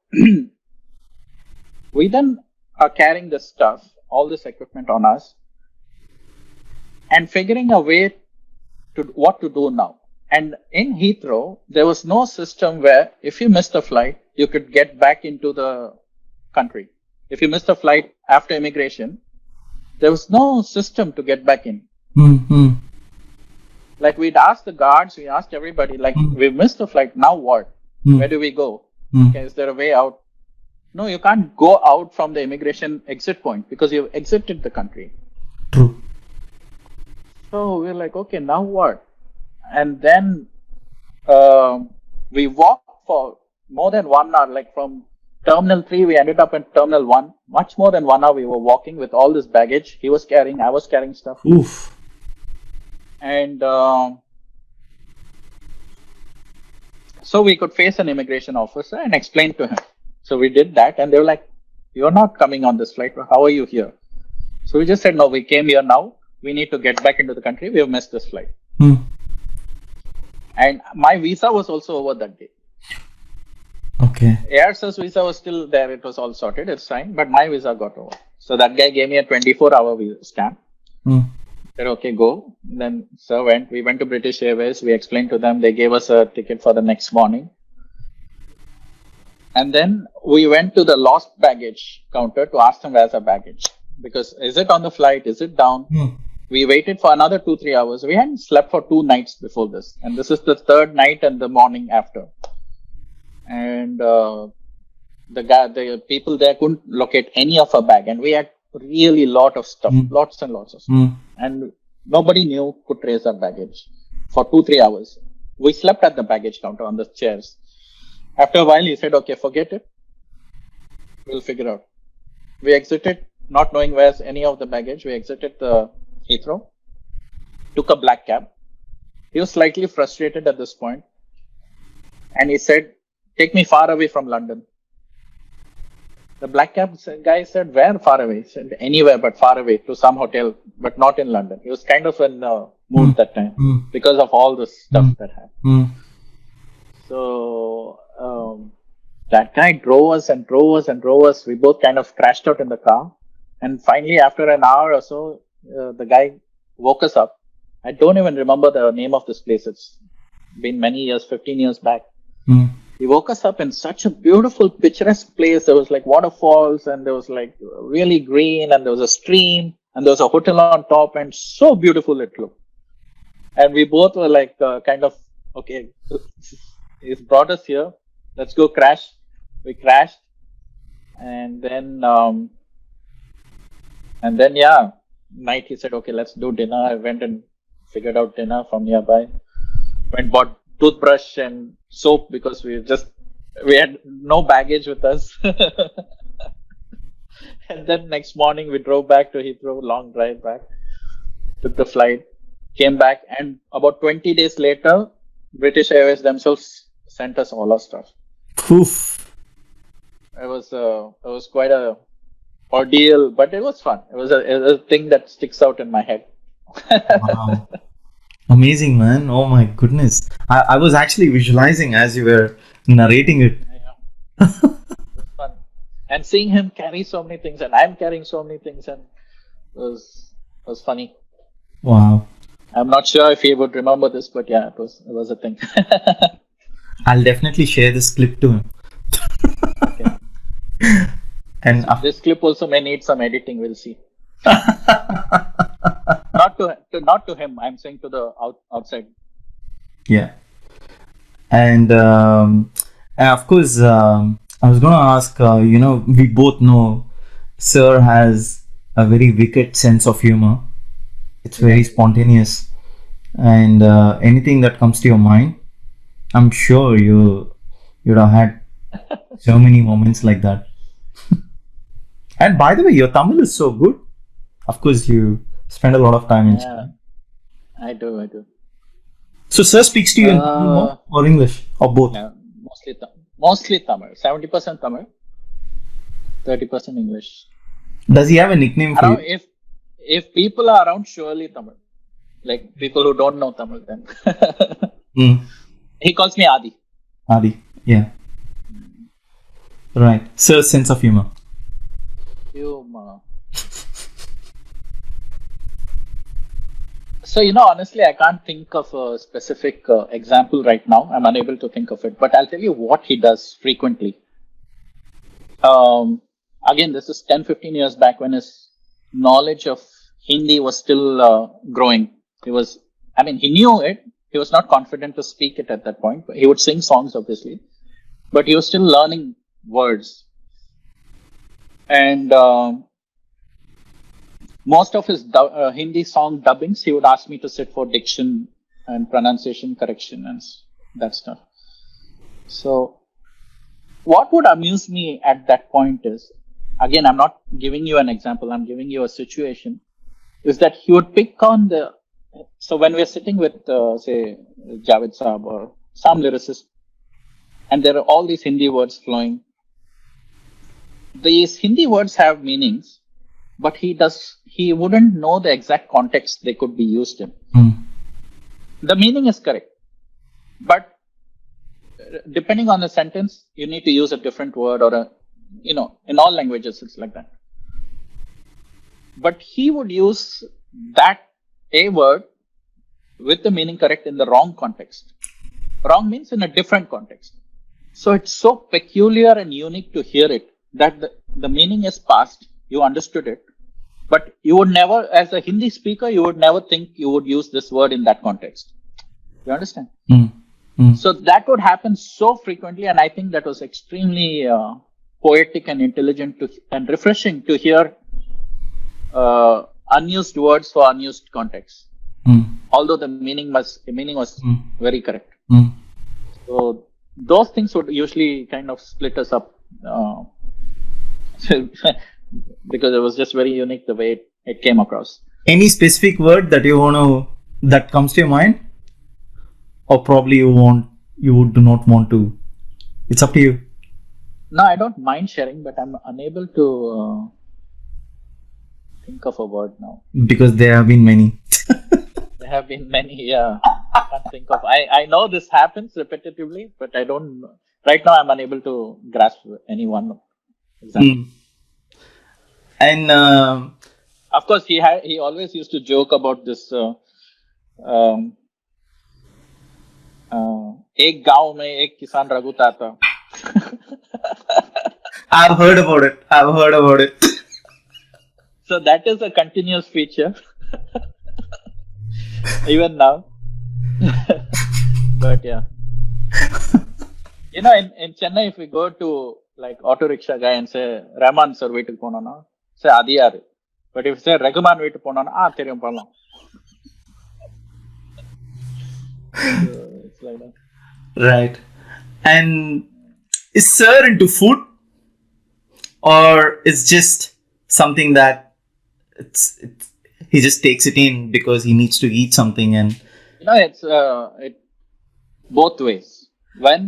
we then are carrying this stuff, all this equipment on us, and figuring a way to what to do now. And in Heathrow, there was no system where if you missed a flight, you could get back into the country. If you missed a flight after immigration, there was no system to get back in. Like we'd ask the guards, we asked everybody, like we've missed a flight, now what? Where do we go? Okay, is there a way out? No, you can't go out from the immigration exit point because you've exited the country. True. So we're like, okay, now what? And then um we walked for more than 1 hour, like from Terminal 3, we ended up in Terminal 1. Much more than 1 hour, we were walking with all this baggage. He was carrying, I was carrying stuff. Oof. And so we could face an immigration officer and explain to him. So we did that, and they were like, "You're not coming on this flight. How are you here?" So we just said, "No, we came here now. We need to get back into the country. We have missed this flight." Hmm. And my visa was also over that day. Okay. ARC's visa was still there. It was all sorted. It's fine. But my visa got over. So that guy gave me a 24-hour visa stamp. Hmm. Said, okay, go. Then sir went. We went to British Airways. We explained to them. They gave us a ticket for the next morning. And then we went to the lost baggage counter to ask them where's our baggage. Because is it on the flight? Is it down? Hmm. We waited for another 2-3 hours. We hadn't slept for 2 nights before this. And this is the third night and the morning after. And the people there couldn't locate any of our bag. And we had really lot of stuff, lots and lots of stuff. And nobody could trace our baggage for 2-3 hours. We slept at the baggage counter on the chairs. After a while, he said, okay, forget it. We'll figure out. We exited, not knowing where's any of the baggage. We exited the Heathrow, took a black cab. He was slightly frustrated at this point. And he said, take me far away from London. The black cab guy said, where far away? He said, anywhere but far away, to some hotel, but not in London. He was kind of in mood that time because of all the stuff that happened. So that guy drove us and drove us and drove us. We both kind of crashed out in the car. And finally, after an hour or so, the guy woke us up. I don't even remember the name of this place. It's been many years, 15 years back. He woke us up in such a beautiful, picturesque place. There was like waterfalls, and there was like really green, and there was a stream, and there was a hotel on top, and so beautiful it looked. And we both were like kind of, okay, he's brought us here. Let's go crash. We crashed. And then yeah, night he said, okay, let's do dinner. I went and figured out dinner from nearby. Went bought toothbrush and soap because we had no baggage with us. And then next morning we drove back to Heathrow, long drive back, took the flight, came back, and about 20 days later, British Airways themselves sent us all our stuff. Oof. It was quite a ordeal, but it was fun. It was a thing that sticks out in my head. Wow. Amazing, man. Oh my goodness. I was actually visualizing as you were narrating it. Yeah. It was fun. And seeing him carry so many things, and I'm carrying so many things, and it was funny. Wow. I'm not sure if he would remember this, but yeah, it was a thing. I'll definitely share this clip to him. Okay. And this clip also may need some editing. We'll see. Not to him. I'm saying to the outside. Yeah. And of course, I was going to ask. We both know Sir has a very wicked sense of humor. It's very spontaneous, and anything that comes to your mind, I'm sure you'd have had so many moments like that. And by the way, your Tamil is so good. Of course, you spend a lot of time in Chennai. I do. So, Sir speaks to you in Tamil or English or both? Yeah, mostly Tamil. 70% Tamil, 30% English. Does he have a nickname for you? If people are around, surely Tamil. Like people who don't know Tamil, then he calls me Adi. Adi, yeah. Right. Sir's sense of humor. Humor. So, honestly, I can't think of a specific example right now. I'm unable to think of it. But I'll tell you what he does frequently. Again, this is 10-15 years back when his knowledge of Hindi was still growing. He knew it. He was not confident to speak it at that point. He would sing songs, obviously. But he was still learning words. And most of his Hindi song dubbings, he would ask me to sit for diction and pronunciation correction and that stuff. So, what would amuse me at that point is, again, I'm not giving you an example, I'm giving you a situation, is that he would pick on the. So, when we're sitting with, say, Javed Saab or some lyricist, and there are all these Hindi words flowing, these Hindi words have meanings, but he wouldn't know the exact context they could be used in. The meaning is correct, but depending on the sentence, you need to use a different word or in all languages, it's like that. But he would use that a word with the meaning correct in the wrong context. Wrong means in a different context. So it's so peculiar and unique to hear it that the meaning is past, you understood it, but you would never, as a Hindi speaker, you would never think you would use this word in that context. You understand? So that would happen so frequently, and I think that was extremely poetic and intelligent and refreshing to hear unused words for unused context. Although the meaning was very correct. So those things would usually kind of split us up because it was just very unique the way it came across. Any specific word that that comes to your mind? Or probably you do not want to. It's up to you. No, I don't mind sharing, but I'm unable to think of a word now. Because there have been many. There have been many, yeah. I can't think of. I know this happens repetitively, but I don't. Right now, I'm unable to grasp any one. Exactly. And of course, he always used to joke about this. एक गांव में एक किसान रघुता था. I've heard about it. So that is a continuous feature. Even now. But yeah. In Chennai, if we go to like auto rickshaw guy and say, Rahman sir, வீட்டுக்கு போனோம்னா, say Aditya. But if say Raghuman வீட்டுக்கு போனோம்னா, தெரியும் பண்ணலாம். It's like that. Right. And is sir into food? Or it's just something that he just takes it in because he needs to eat something and it's both ways. When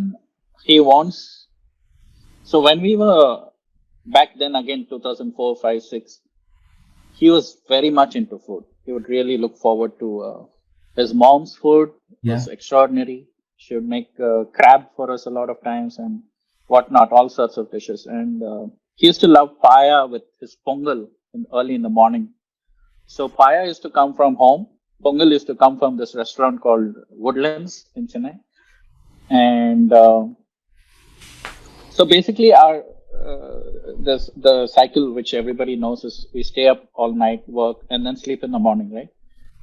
he wants, so when we were back then again 2004, 5, 6, he was very much into food. He would really look forward to his mom's food. Was extraordinary. She would make crab for us a lot of times and whatnot, all sorts of dishes. And he used to love paya with his pongal early in the morning. So paya used to come from home. Pongal used to come from this restaurant called Woodlands in Chennai. And so basically the cycle which everybody knows is we stay up all night, work, and then sleep in the morning, right?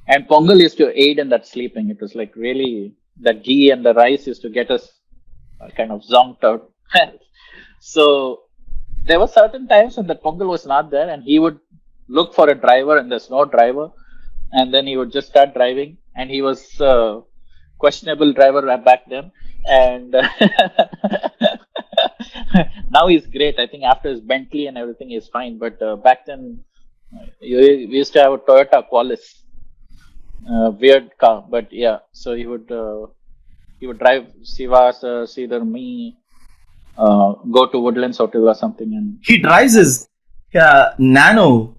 And pongal used to aid in that sleeping. It was like really, the ghee and the rice used to get us kind of zonked out. So there were certain times when the pongal was not there and he would look for a driver and there's no driver. And then he would just start driving, and he was questionable driver back then. And now he's great. I think after his Bentley and everything, he's fine. But back then, we used to have a Toyota Qualis. Weird car, but yeah. So he would drive Sivas, Cedar, me, go to Woodlands Hotel or something, and he drives his Nano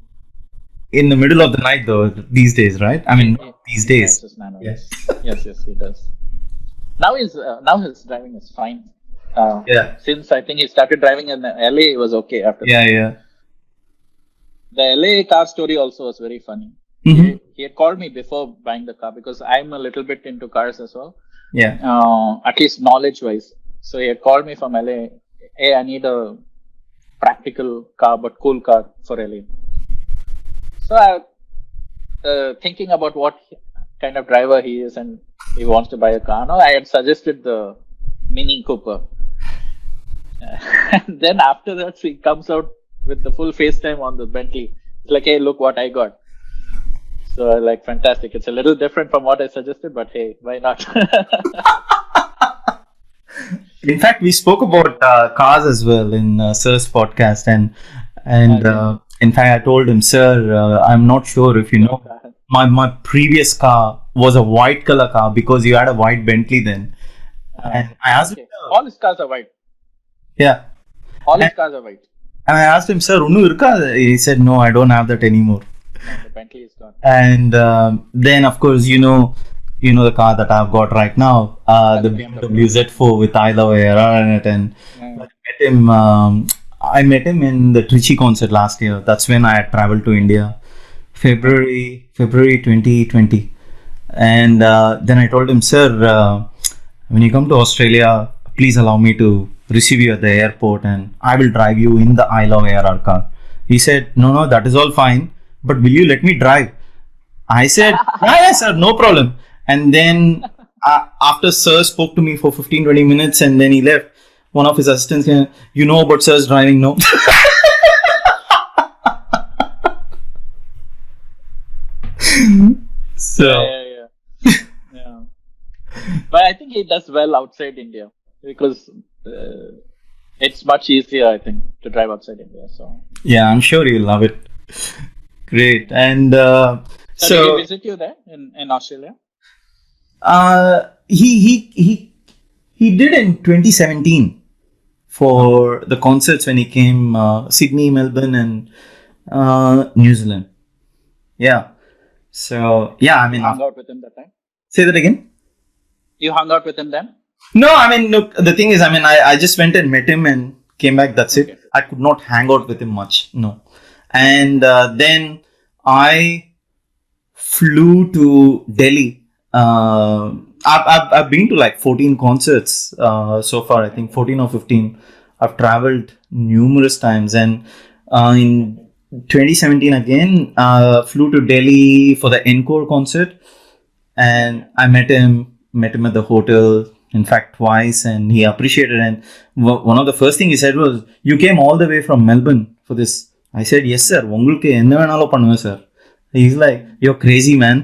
in the middle of the night though these days, right? I mean, these days. Nano, yes, he does. Now his driving is fine. Since I think he started driving in LA, it was okay after. Yeah. The LA car story also was very funny. Mm-hmm. He had called me before buying the car because I'm a little bit into cars as well. Yeah. At least knowledge wise. So he had called me from LA. Hey, I need a practical car, but cool car for LA. So I thinking about what kind of driver he is and he wants to buy a car. No, I had suggested the Mini Cooper. And then after that, he comes out with the full FaceTime on the Bentley. It's like, hey, look what I got. So like, fantastic. It's a little different from what I suggested, but hey, why not? In fact, we spoke about cars as well in Sir's podcast, and Okay. in fact, I told him, Sir, I'm not sure if you Your know, car. my previous car was a white color car because you had a white Bentley then, and I asked him, Okay. All his cars are white. yeah, All and, his cars are white. and I asked him, Sir, unnu irukka? He said, No, I don't have that anymore. No, the Bentley is gone. And then, of course, you know the car that I've got right now, Yeah, the the BMW BMW. Z4 with I Love ARR in it, and Yeah. I met him. I met him in the Trichy concert last year. That's when I had traveled to India, February 2020, and then I told him, Sir, when you come to Australia, please allow me to receive you at the airport, and I will drive you in the I Love ARR car. He said, No, that is all fine, but will you let me drive? I said, yeah, sir, no problem. And then after Sir spoke to me for 15-20 minutes and then he left, one of his assistants came, you know about Sir's driving, no? So, Yeah. Yeah. But I think he does well outside India because it's much easier, I think, to drive outside India. So, yeah, I'm sure you'll love it. Great. And so did he so visit you there in Australia? uh, he, he, he, he did in 2017 for the concerts when he came Sydney, Melbourne, and New Zealand. Yeah. So yeah, I You mean, hung out with him that time? say that again. You hung out with him then? No, I mean, look, the thing is, I mean, I just went and met him and came back. That's it. Okay. I could not hang out with him much. No. And then I flew to Delhi. I've been to like 14 concerts so far. I think 14 or 15. I've traveled numerous times, and in 2017 again, flew to Delhi for the Encore concert, and I met him at the hotel. In fact, twice, and he appreciated. And one of the first thing he said was, "You came all the way from Melbourne for this." I said, "Yes, sir. உங்களுக்கு என்ன வேணாலும் பண்ணுவேன், sir." He's like, "You're crazy, man."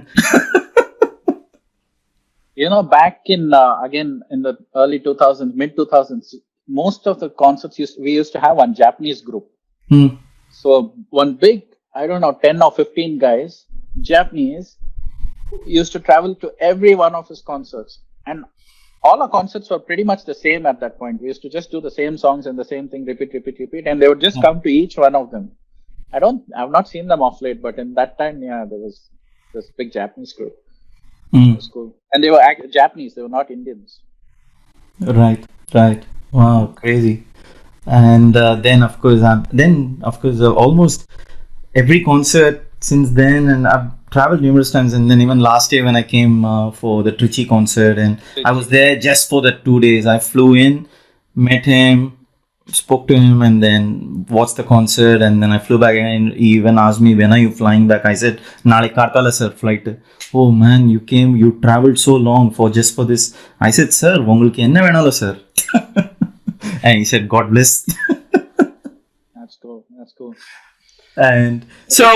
You know, back in again in the early 2000s, mid 2000s, most of the concerts we used to have one Japanese group. Hmm. So one big, I don't know, 10 or 15 guys, Japanese, used to travel to every one of his concerts. And all our concerts were pretty much the same at that point. We used to just do the same songs and the same thing, repeat. And they would just come to each one of them. I've not seen them off late, but in that time, yeah, there was this big Japanese group. It was cool. And they were Japanese, they were not Indians. Right. Wow, crazy. And then of course, almost every concert since then, and I've traveled numerous times. And then even last year when I came for the Trichy concert, and I was there just for the 2 days. I flew in, met him, spoke to him, and then watched the concert. And then I flew back, and he even asked me, when are you flying back? I said, Nale Kartala sir flight. Oh man, you traveled so long for this. I said, sir, உங்களுக்கு என்ன வேணாலும் sir. And he said, God bless. That's cool. And so,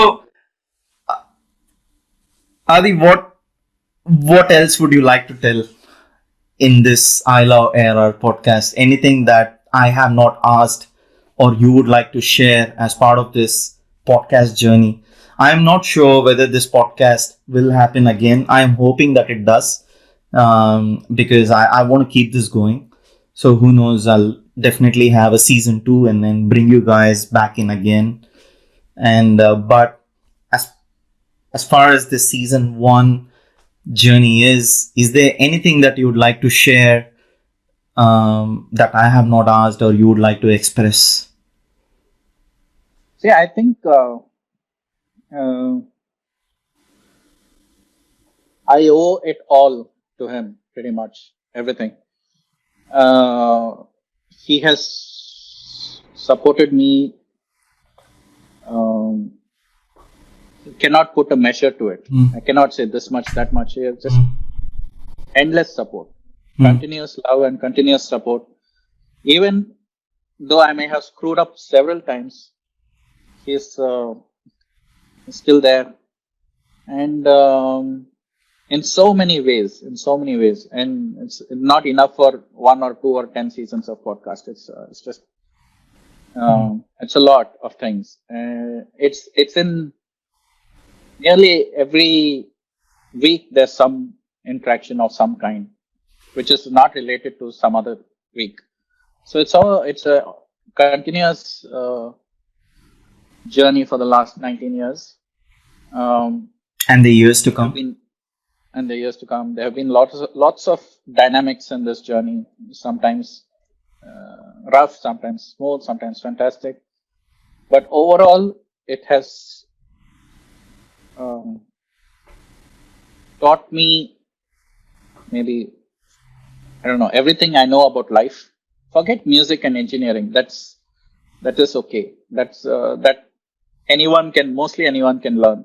Adi, what else would you like to tell in this I Love ARR podcast? Anything that I have not asked or you would like to share as part of this podcast journey? I am not sure whether this podcast will happen again. I am hoping that it does, because I want to keep this going. So who knows, I'll definitely have a season 2 and then bring you guys back in again. And but as far as the season 1 journey is there anything that you would like to share that I have not asked or you would like to express? See, I think I owe it all to him, pretty much everything. He has supported me. Cannot put a measure to it. I cannot say this much, that much. Just endless support, continuous love and continuous support. Even though I may have screwed up several times, He's still there, and in so many ways, and it's not enough for 1 or 2 or 10 seasons of podcast. It's just it's a lot of things. It's in nearly every week. There's some interaction of some kind, which is not related to some other week. So it's a continuous journey for the last 19 years. Um, And the years to there have come. been and the years to come. There have been lots of dynamics in this journey. Sometimes rough, sometimes smooth, sometimes fantastic. But overall, it has um, taught me maybe, I don't know, everything I know about life. Forget music and engineering. That is okay. That mostly anyone can learn.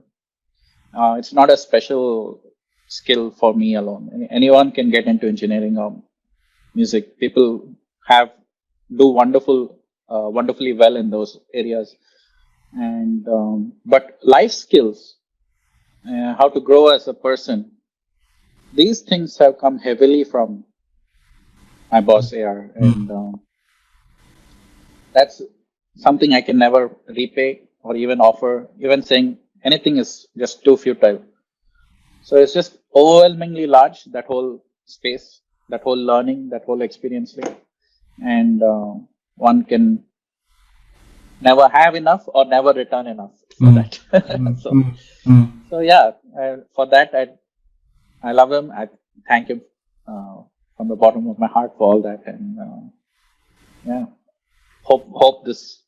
It's not a special skill for me alone. Anyone can get into engineering or music. People have do wonderfully well in those areas. And but life skills, how to grow as a person, these things have come heavily from my boss AR, and Mm. that's something I can never repay or even offer. Even saying anything is just too futile. So it's just overwhelmingly large, that whole space, that whole learning, that whole experience, and one can never have enough or never return enough for Mm. that. Mm. so Mm. Mm. so yeah, for that I love him. I thank him from the bottom of my heart for all that, and yeah, hope this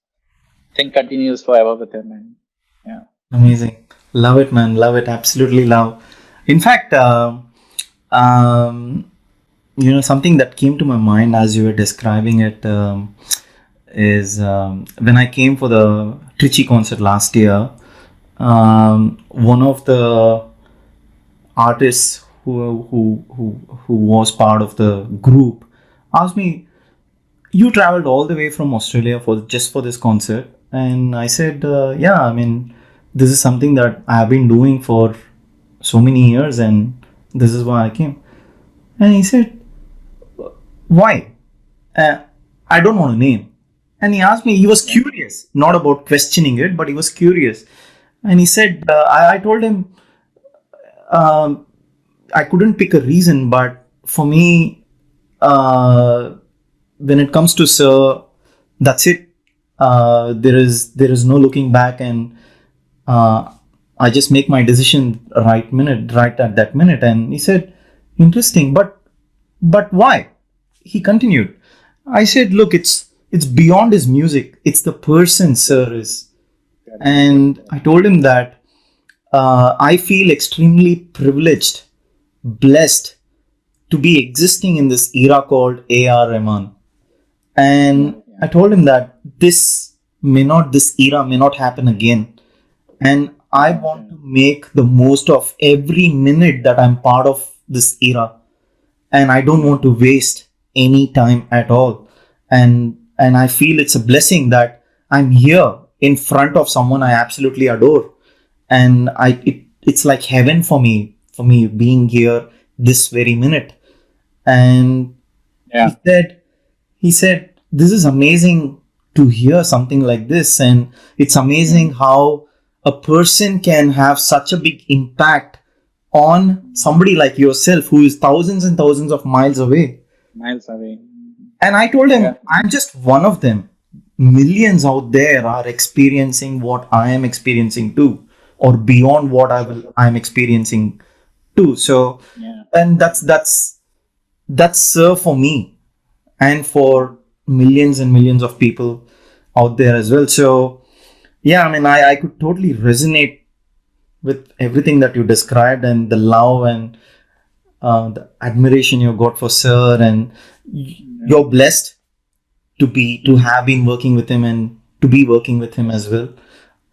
thing continues forever with him. And yeah, Amazing. Love it, man. Love it. Absolutely love. In fact, um, something that came to my mind as you were describing it is when I came for the Trichy concert last year. One of the artists who was part of the group asked me, "You traveled all the way from Australia for just for this concert?" And I said, "Yeah. I mean, this is something that I have been doing for so many years, and this is why I came." And he said, "Why?" Uh, I don't want to name. And he asked me. He was yeah, curious, not about questioning it, but he was curious. And he said, I told him, um, I couldn't pick a reason, but for me, uh, when it comes to Sir, that's it. There is no looking back, and uh, I just make my decision right at that minute. And he said, interesting, but why? He continued. I said, look, it's beyond his music. It's the person Sir is. correct. And I told him that I feel extremely privileged, blessed to be existing in this era called AR Rahman. Yeah, And yeah, I told him that this era may not happen again. And I yeah, want yeah, to make the most of every minute that I'm part of this era. And I don't want to waste any time at all. And I feel it's a blessing that I'm here in front of someone I absolutely adore. And it's like heaven for me being here this very minute. And yeah. he said, this is amazing to hear something like this. And it's amazing Mm. how a person can have such a big impact on somebody like yourself who is thousands and thousands of miles away. Miles away. And I told Yeah, him, I'm just one of them. Millions out there are experiencing what I am experiencing too, or beyond what I'm experiencing too. So, yeah. and that's for me and for millions and millions of people out there as well. So, yeah, I mean, I could totally resonate with everything that you described, and the love and the admiration you got for Sir, and Yeah. you're blessed to have been working with him and to be working with him as well.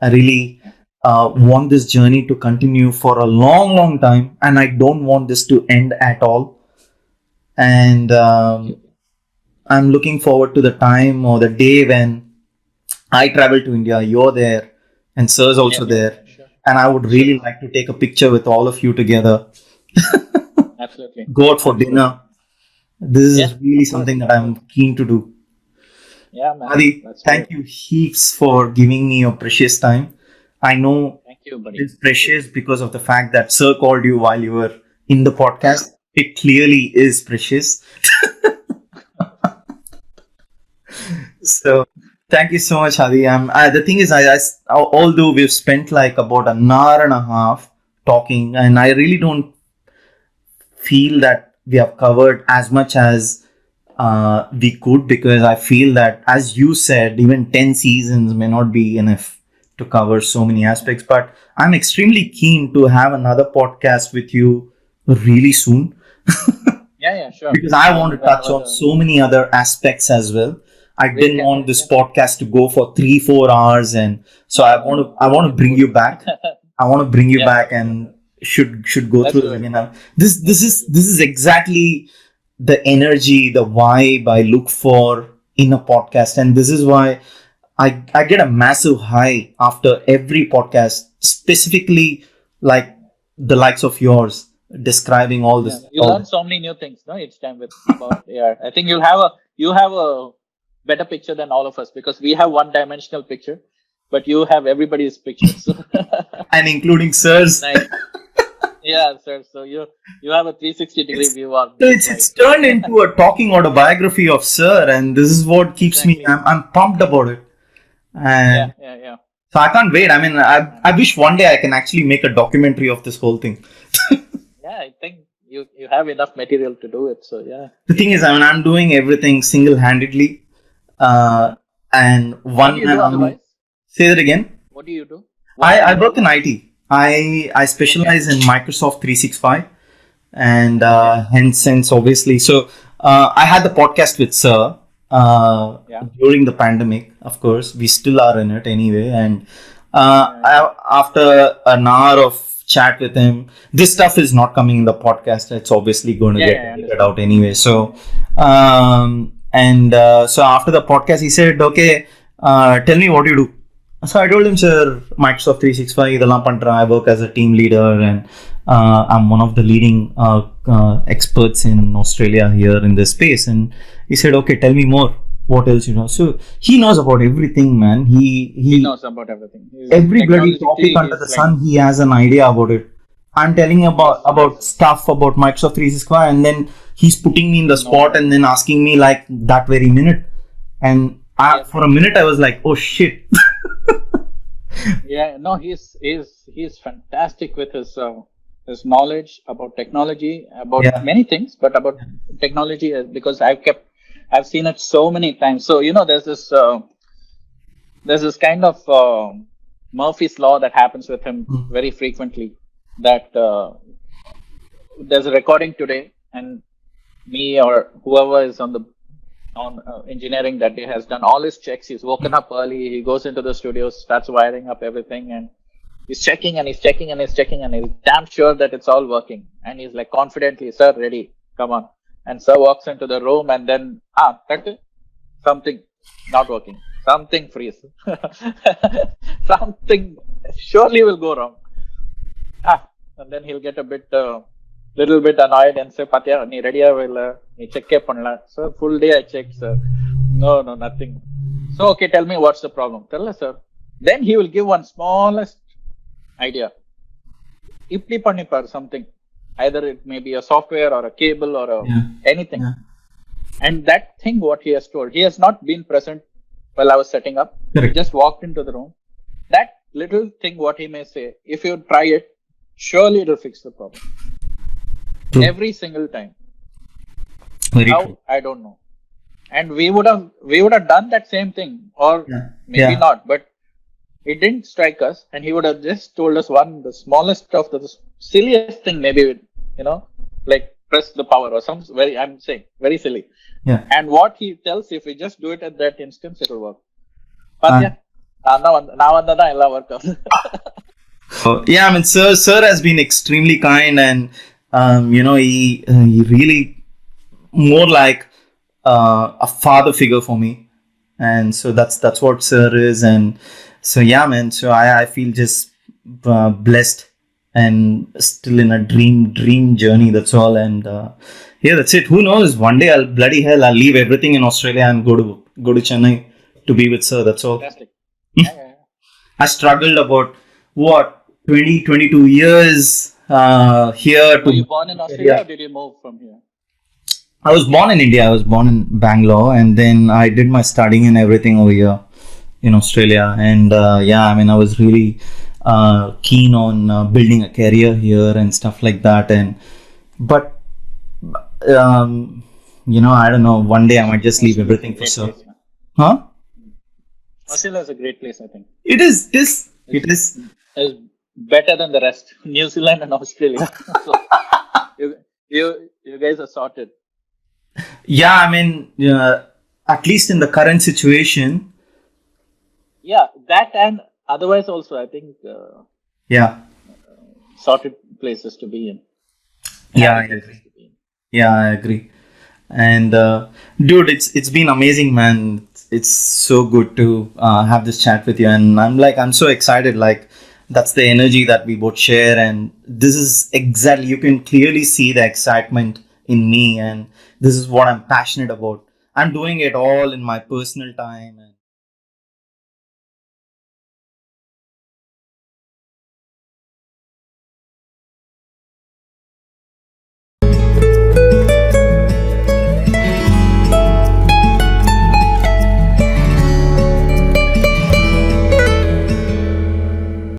I really want this journey to continue for a long, long time, and I don't want this to end at all. And Thank you. I'm looking forward to the time or the day when I travel to India. You're there. and sir's also there. Sure. And I would really like to take a picture with all of you together. Absolutely. Go out for dinner. This is really Of something course. that I'm keen to do. Yeah, man. Adi, That's thank great. you heaps for giving me your precious time. I know Thank you, buddy. it's precious because of the fact that Sir called you while you were in the podcast. It clearly is precious. So thank you so much, Adi. The thing is, although we've spent like about an hour and a half talking, and I really don't feel that we have covered as much as we could, because I feel that, as you said, even 10 seasons may not be enough to cover so many aspects. But I'm extremely keen to have another podcast with you really soon. Yeah, sure. Because I want to touch on so many other aspects as well. I didn't want this podcast to go for 3-4 hours, and so I want to bring you back. I want to bring you back and should go through this again. This is exactly the energy, the vibe I look for in a podcast, and this is why I get a massive high after every podcast, specifically like the likes of yours describing all this. You learn so many new things, no? Each time with about AR. I think you have a better picture than all of us, because we have one-dimensional picture, but you have everybody's pictures. And including Sir's. Nice. Yeah, sir. So you have a 360-degree view on. So it's turned into a talking autobiography of Sir, and this is what keeps me. I'm pumped about it. And yeah. So I can't wait. I mean, I wish one day I can actually make a documentary of this whole thing. Yeah, I think you have enough material to do it. So yeah. The thing is, I mean, I'm doing everything single-handedly, and one man army. Say that again. What do you do? I work in IT. I specialize in Microsoft 365, and hence obviously. So I had the podcast with Sir during the pandemic. Of course, we still are in it anyway. And after an hour of chat with him, this stuff is not coming in the podcast. It's obviously going to get out anyway. So so after the podcast, he said, "Okay, tell me what you do." So I told him, "Sir, Microsoft 365, idella pandra. I work as a team leader, and I'm one of the leading experts in Australia here in this space." And he said, "Okay, tell me more. What else you know?" So he knows about everything, man. He knows about everything. Every bloody topic under the sun, he has an idea about it. I'm telling him about stuff about Microsoft 365, and then he's putting me in the spot and then asking me like that very minute. And for a minute, I was like, "Oh shit." He's fantastic with his knowledge about technology, about many things, but about technology, because I've seen it so many times. So there's this kind of Murphy's law that happens with him very frequently. That there's a recording today, and me or whoever is on engineering that day has done all his checks. He's woken up early. He goes into the studio, starts wiring up everything, and he's checking and he's checking and he's checking, and he's damn sure that it's all working. And he's like confidently, "Sir, ready, come on." And Sir walks into the room, and then something not working, something freeze, something surely will go wrong. And then he'll get little bit annoyed and say, "Patya, nee ready avilla, nee check pannala." So full day I checked, sir. No, nothing. So okay, tell me what's the problem. Tell us, sir. Then he will give one smallest idea. Ipli pannipar something. Either it may be a software or a cable or anything. Yeah. And that thing what he has told, he has not been present while I was setting up. Correct. He just walked into the room. That little thing what he may say, if you try it, surely it will fix the problem. True. Every single time. How? True. I don't know. And we would have done that same thing, or maybe not, but it didn't strike us, and he would have just told us the smallest of the silliest thing, maybe, like press the power or very silly. Yeah. And what he tells, if we just do it at that instance, it will work. But now work. Yeah, I mean, sir has been extremely kind, and he really more like a father figure for me, and so that's what Sir is. And So yeah, man. So I feel just blessed and still in a dream journey. That's all. And yeah, that's it. Who knows? One day I'll bloody hell I'll leave everything in Australia and go to Chennai to be with sir. That's all. Fantastic. Yeah, yeah, yeah. I struggled about what 22 years here Were to. you born in Australia Yeah. or did you move from here? I was born in India. I was born in Bangalore, and then I did my studying and everything over here in Australia. And yeah, I mean, I was really keen on building a career here and stuff like that. And but I don't know. One day I might just leave Australia is a everything for great sure. place. Man. Huh? Australia is a great place, I think. It is. This. It's, It is. it's better than the rest. New Zealand and Australia. So you guys are sorted. Yeah, I mean, at least in the current situation. Yeah, that and otherwise also, I think Yeah. sorted places to be in. Yeah, I Happy places agree. to be in. Yeah, I agree. And dude, it's been amazing, man. It's so good to have this chat with you, and I'm so excited. Like that's the energy that we both share, and this is exactly you can clearly see the excitement in me, and this is what I'm passionate about. I'm doing it all in my personal time, and